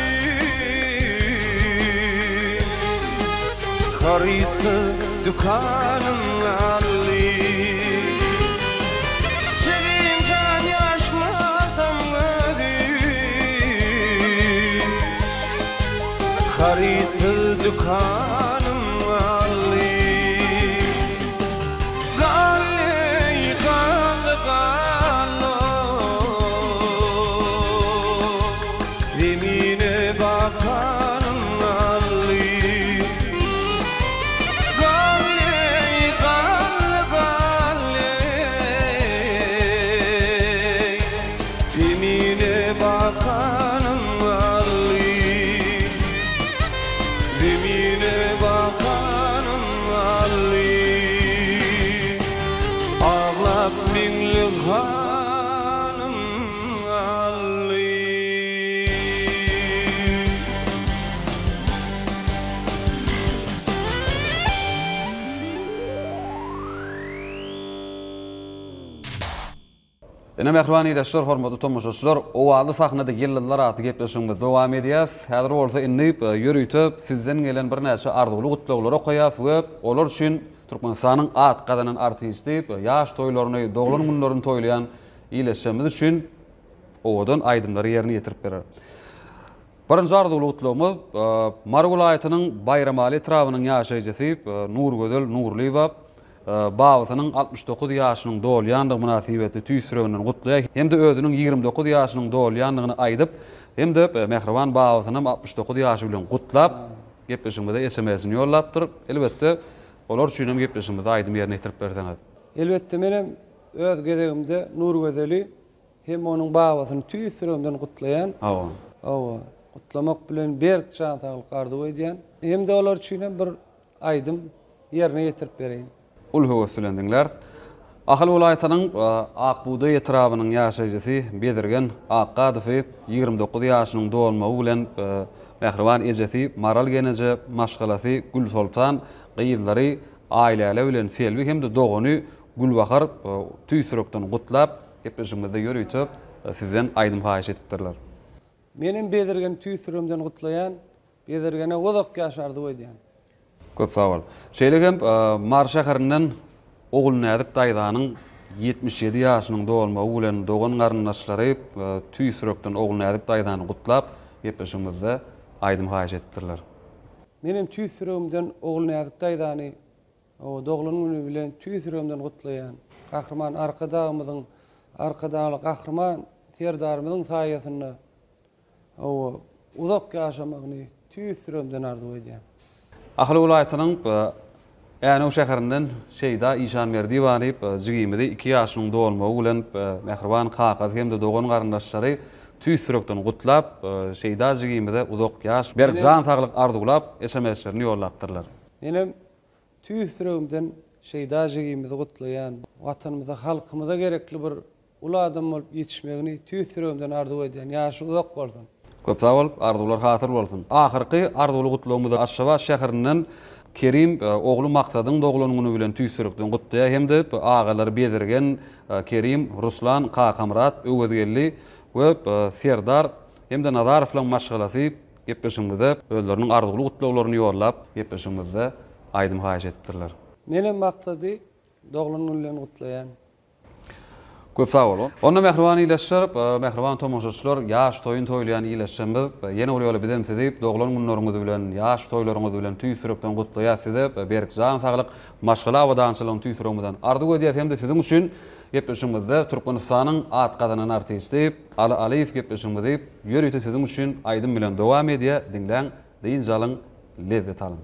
haritsız dükkanım halli, çelimcan yaşmasam gözüm, haritsız dükkanım halli. Galli gallo, zemine bakanım halli. Galli zemine bakanım halli, zemine Ene mehriban ýeşler, hormatly tomoşaçylar, owaldy sahnada ýyllar aty gepleşigimiz dowam edýäs. Häzir bolsa inip ýürüýtip sizden gelen bir näçe arzuly gutlaglary oýas we olar üçin Türkmenistanyň at gadanan artistip ýaş toýlaryny, doglan günlerini toýlayan ýyleşimiz üçin owadan aýdymlary ýerine ýetirip berer. Birinji arzuly gutlagymyz Mar welaýatynyň Bayramaly trawynyň ýaşaýjysy Nurgözel Nurlyba babasynyň 69 ýaşynyň dolýandygy münasibetli tüýsüreginiň gutlaýar. Hemde özüniň 29 ýaşynyň dolýandygyny aýdyp, hemde mehriban babasyny 69 ýaşy bilen gutlap, gepleşigimizde SMS-ni ýollapdyr. Elbetde olar üçin hem gepleşigimizde aýdym ýerine ýetirip berseňiz. Elbetde menem öz gezegimde Nurgözeli hem onuň babasyny tüýsüreginden gutlaýan. Awa. Gutlamak bilen berk can saglyk arzuw edýän. Hemde olar üçin bir aýdym ýerine ýetirip bereýin. Ul höweslendiňler. Ahal welaýatynyň Akbuda etrawynyň ýaşaýjysy Bedirgen Aqadowy 29 ýaşynyň dolmagy bilen mehriban ejesi Maral geneje maşgalasy Gül Sultan gyýyllary aýlaly bilen selbi hemde dogany Gülbahar tüýsürekden gutlap gepleşigimizde ýörüýtip sizden aýdym haýyş etipdirler. Menim Bedirgen tüýsüremden gutlaýan, Bedirgene gozak ýaşardy edýän. Köp sağ ol. Şeýlegem Mar şäherinden Ogul Näzik daýdanyň 77 ýaşynyň dolmagy bilen dogan garyndaşlary tüýsürekden Ogul Näzik daýdany gutlap gepleşigimizde aýdym haýyş etipdirler. Menim tüýsüregimden Ogul Näzik daýdany o doglan güni bilen tüýsüregimden gutlaýan gahrman arkadaly gahrman serdarymyzyň saýasynda o uzak ýaşamagyny tüýsüregimden arzuw edýän. Ahal welaýatynyň Ýani o şäherinden Şeýda Işan Merdivany jigimide 2 ýaşynyň dolmagy bilen mehriban kakaz hemde dogan garyndaşlary tüýsürekden gutlap Şeýda jigimide uzak ýaş berk jan saglyk arzuwlap SMS-lerini ýollapdyrlar. Menem tüýsüregimden Şeýda jigimide gutlaýan watanymyza, halkymyza gerekli bir ula adam bolup ýetişmegini tüýsüregimden arzuw edýän ýaşy uzak bolsun. Köp sağ ol, arzuwlar hatyr bolsun. Ahyrky arzuwly gutlagymyz Aşşaba şäherinden Kerim oglu Maksadyň doglanyny bilen tüýsürekden gutlaýar. Hemde agalar Bedirgen Kerim, Ruslan, Qakamrat, Öwezgelli we Serdar hemde Nazarow bilen maşgalasy gepleşigimizde özleriniň arzuwly gutlaglaryny ýollap gepleşigimizde aýdym haýyş etipdirler. Menem maksady doglanyny bilen gutlaýan. Köp sağ ol. Onda mehriban ýyleşler, mehriban tomoşaçylar, ýaş toýun toýlayan ýyleşýänmiz. Ýene ol ýoly bizem sizip doglan günlerimiz bilen, ýaş toýlarymyz bilen tüýsürekden gutlaýar sizip berk jan saglyk maşgala awadançylygyň tüýsüregimizden arzuw edýär hemde sizin üçin gepleşigimizde Türkmenistanyň at gadanan artisti Ali Aliýew gepleşigimizde ýörüýte sizin üçin aýdym bilen dowam edýär. Dinleň, diýin jalyň, lezzet alyn.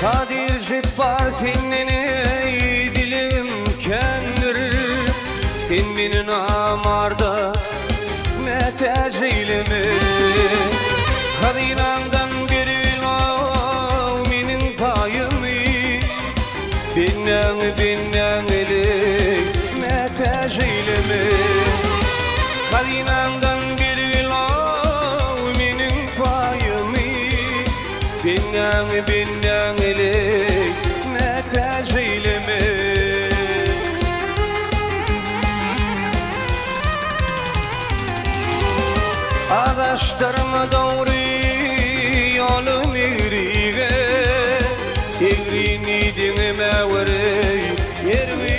Kadir Jebbar senin dilim kendir, sen benim amarda meteceylemi. Kadinandan beri menin payımı, binnen elik meteceylemi. Kadinandan beri menin payımı, binnen elik meteceylemi. Adaşlarıma doğru yolum eğriye, eğrini dinime varey yervi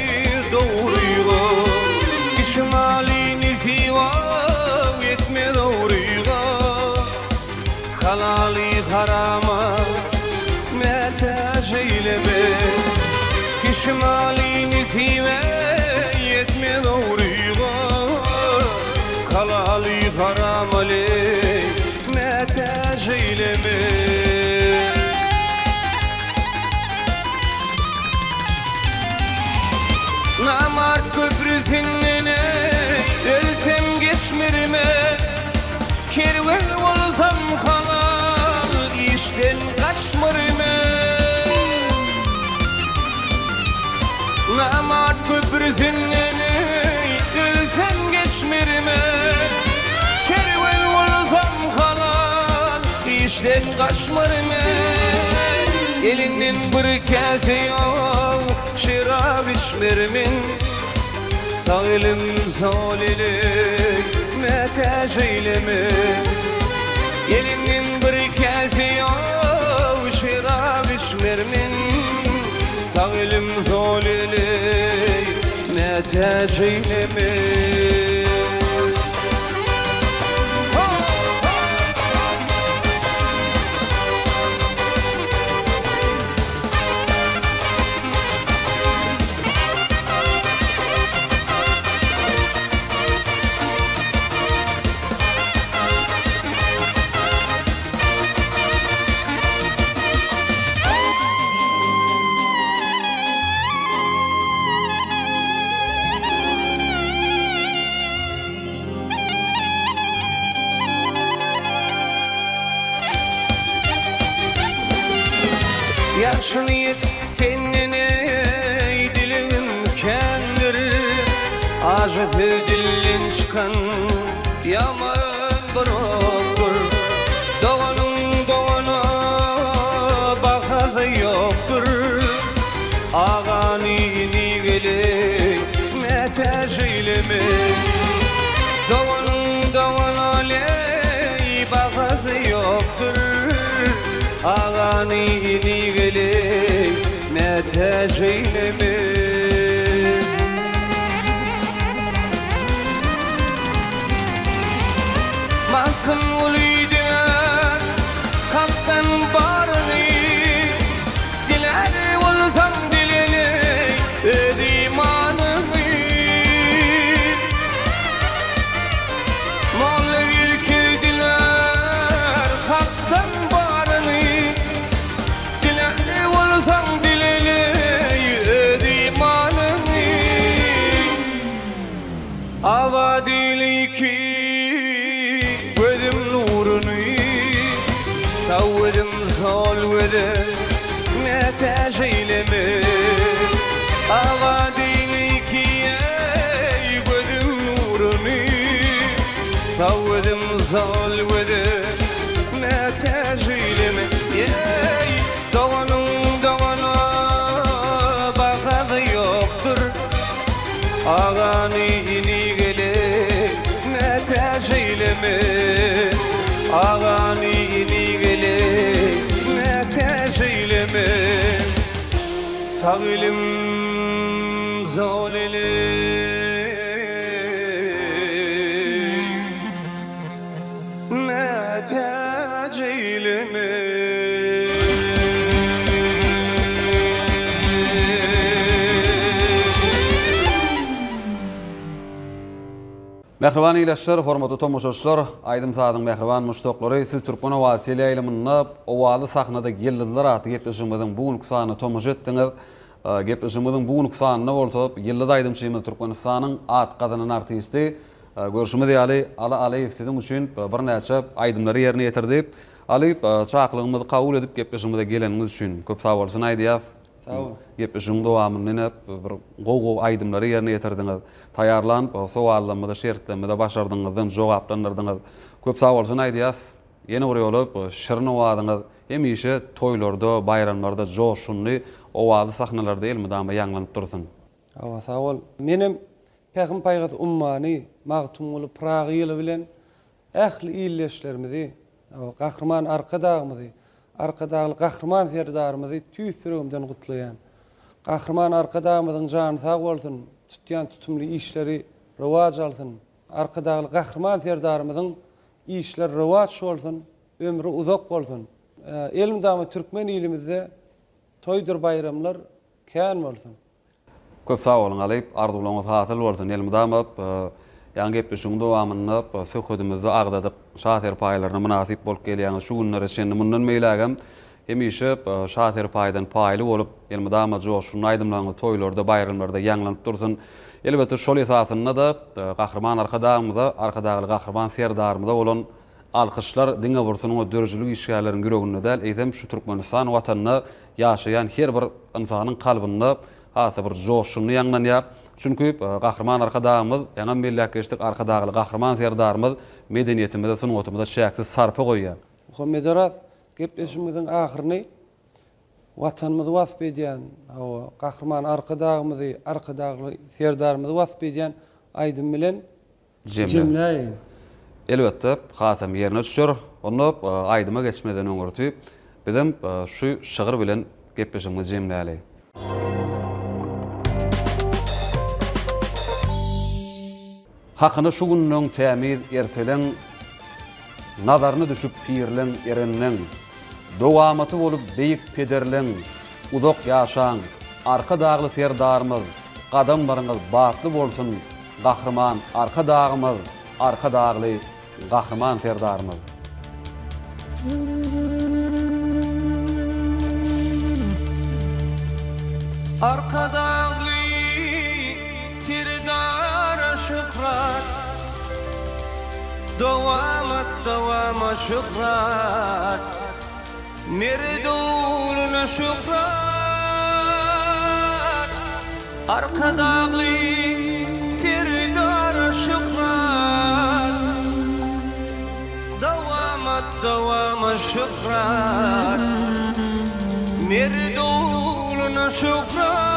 doğruyla. İşmalini sivav etme doğruyla, halali harama meteceyleme. İşmalini sivav etme doğruyla, halali haram ale senden ölsem geçmirme kervan olsam halal işten kaçmırme namat köprüsünden ölsem geçmirme kervan olsam halal işten kaçmırme elinden bir kase yok şarap içmirmin sağ elim sol elim meteş eyleme elinden bir kase yok şarap içmirmin sağ elim sol elim meteş eyleme Yaşını yet senin ey dilim kendir Acı dilin çıkan yaman bıraktır Doğanın doğana bakadı yoktur Ağanini gelip meteş eyleme Doğanın doğana ley bakası yoktur Ağanini gelip meteş eyleme Mantın uluydan kaptan barını Diler olsam dilini ödimanını Molla girkirdiler kaptan barını Diler olsam dilini ödimanını Avadili ki Savvedim sol vede meteş eyleme Avadini kiye gözüm nurunu Savvedim sol vede meteş eyleme Doğanın doğana bakadı yoktur Ağanini gelip meteş eyleme Ağanini gelip meteş eyleme Sağ elim sol elim meteş eyleme Mehriban iýleşler, hormatly tomoşaçylar, aýdym sadyň mehriban muşdoklary, siz Türkmen owasy ýaýlymyna owaly sahnada ýyllar aty gepleşigimiziň bugünkü sanyny tomoş etdiňiz. Gepleşigimiziň bugünkü sanyna bolsap, ýyllar aýdym şeýme Türkmenistanyň at gadynyň artisti, görüşimiz ýaly Ala Aliýew üçin bir näçe aýdymlary ýerine ýetirdi. Ali çaklygymyzy kabul edip gepleşigimize geleniňiz üçin köp sag bolsun aýdýas. Sağ ol. Gepleşigiň dowamyny bir gow aýdymlary ýerine ýetirdiňiz. Taýarlanyp, sowallamyda, şertlemede başardyňyzdan jogaplandyryňyz. Köp sag bolsun aýdýas. Ýene bir ýoly şirin owadyňyz hemişe toýlarda, bayramlarda joşunly owaly sahnalarda elmydama ýanglanyp dursun. Awa sağ ol. Menim Peygamber paýgaz ummany magtumly Pragy ýyly bilen ähli ýylleşlerimizi, gahrman arkadagymyzy, arkadagly gahrman serdarymyzy tüýsürümden gutlaýan. Gahrman arkadagymyzyň jany sag bolsun, tutýan tutumly işleri rewaj alsyn. Arkadagly gahrman serdarymyzyň işleri rewaj bolsun, ömrü uzak bolsun. Elmdama Türkmen ilimizde toýdur bayramlar kän bolsun. Köp sag bolun alyp, arzuwlaryňyz hasyl bolsun. Elmdama ýa-ni gepleşigiň dowamyny söhbetimizi agdadyp, şaher paýlaryna münasip bolup gelýän şu günlere şeňle mundan meýlägem hemişe şaher paýdan paýly bolup, elmydama joşuny aýdymlaryny toýlarda, baýramlarda ýanglanyp dursun. Elbetde şol esasynda da gahrman arkadagy gahrman serdarymyza bolan alkyşlar diňe bursunyň dörjülük işgärleriň güreginde däl, eýsem şu Türkmenistan watanyna ýaşaýan her bir insanyň kalbynda hasy bir joşuny ýanglanýar. Çünki gahrman arkadagymyz, ýa-da milletkeşlik arkadagy gahrman serdarymyz medeniýetimizde, sunatymyzda şäksiz sarpy goýýar. Muhammed Aras gepleşimiziň ahyryny watanymyzy wasp edýän, gahrman arkadagymyzy, arkadagy serdarymyzy wasp edýän aýdym bilen jemläýin. Elbetde hasam ýerine düşer. Onu aýdyma geçmeden öňürtüp, bizim şu şygyr bilen gepleşimizi jemläýäli. Hakyny şu günnüň tämiz ertelen nazaryny düşüp pirlen erenlen, dowamaty bolup beýik pederlen, uzak ýaşaň, arka dagly serdarymyz, gadamlaryňyz batly bolsun, gahrman arka dagymyz, arka dagly gahrman serdarymyz. Arka dagly serdar şükran, dowama şükran, merduluna şükran. Arka dagly serdar şükran, dowama şükran, merduluna şükran.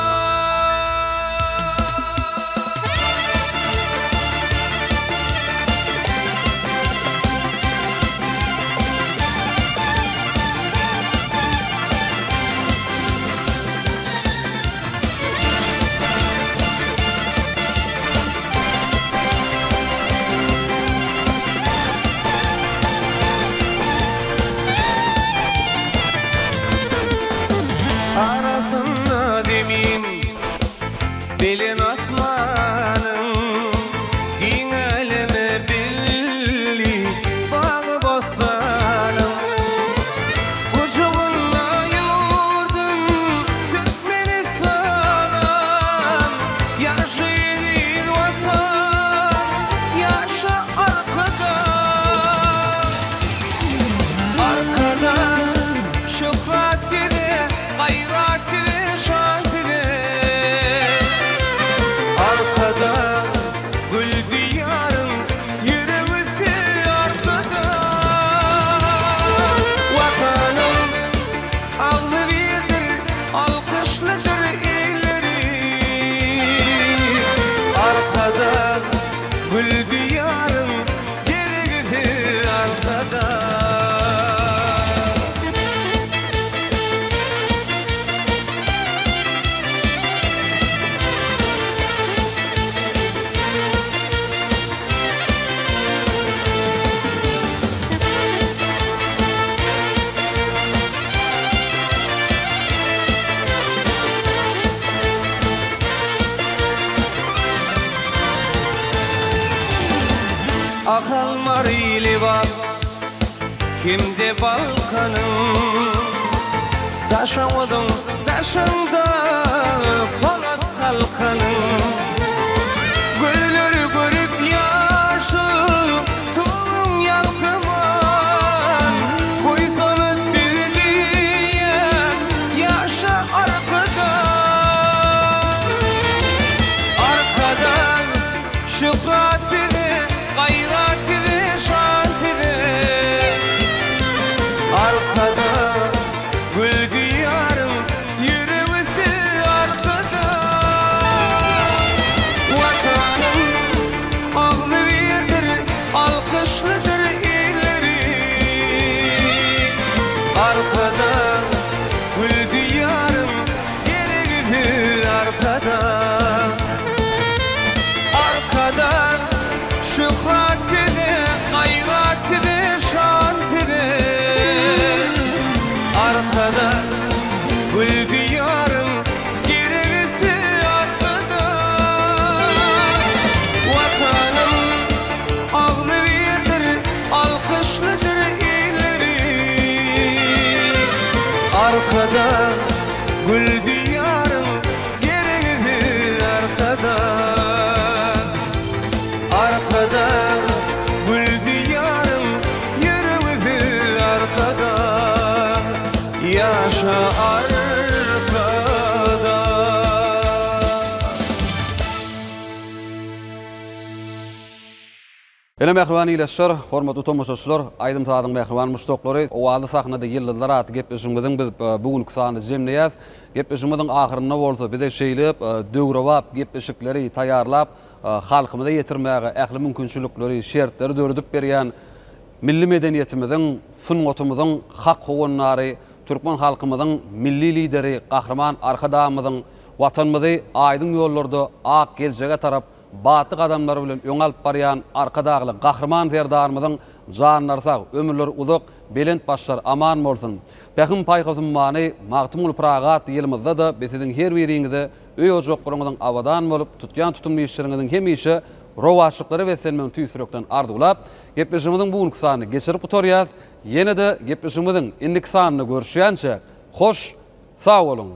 Arasında demin belin asmanın, dineleme belli bağı basanım. Ucumuna yurdun Türkmenistan'ım, yaşayız vatan, yaşa arkada. Arkada şöhretine, gayretine, şantine, arkada gül diyarın yüreğisi arkada. Vatanım ağlı birdir, alkışlıdır elleri, arkada gül diyarın yüreğisi arkada. Akalmar ili bak, kimde Balkanım, taşamadım taşında Polat kalkanım. Gülleri görüp yaşı tuğum yalkıman, koysanıt bildiye yaşa arkada. Arkadan şükratine, gayretine, şantine, arkada gül diyarın yüreğisi Bele mehriban ileşler, hormatly tomoşaçylar, aýdym tadyň mehriban muşdoklary, owaldy sahnada ýyllar aty gepleşigimiziň biz bugünkü sany jemleýär. Gepleşigimiziň ahyrynda bolsa bize şeýlep, döwrewap gepleşikleri taýýarlap, halkymyza ýetirmäge ähli mümkinçilikleri, şertleri döredip berýän milli medeniýetimiziň, sunnatumyzyň hak howanlary, türkmen halkymyzyň milli lideri, gahrman arkadamyzyň watanymyzy aýdym ýollarda ak geljege tarap batyk adamlar bilen öň alyp barýan arkadagly gahrman zerdarymyzyň janyny sag, ömürleri uzak, belent başlar aman bolsun. Behim paýgazym many magtymul pragat ýylymyzda da besiziň her biriňizde öý ojoklarymyzyň awadan bolup tutýan tutumly işleriňiziň hemişe rowaşlyklary we senmen tüýsürekden ardylap, gepleşigimiziň bugünkü sany geçirip oturýar. Ýene-de gepleşigimiziň indiki sanyny görüşýänçe hoş, sag bolun.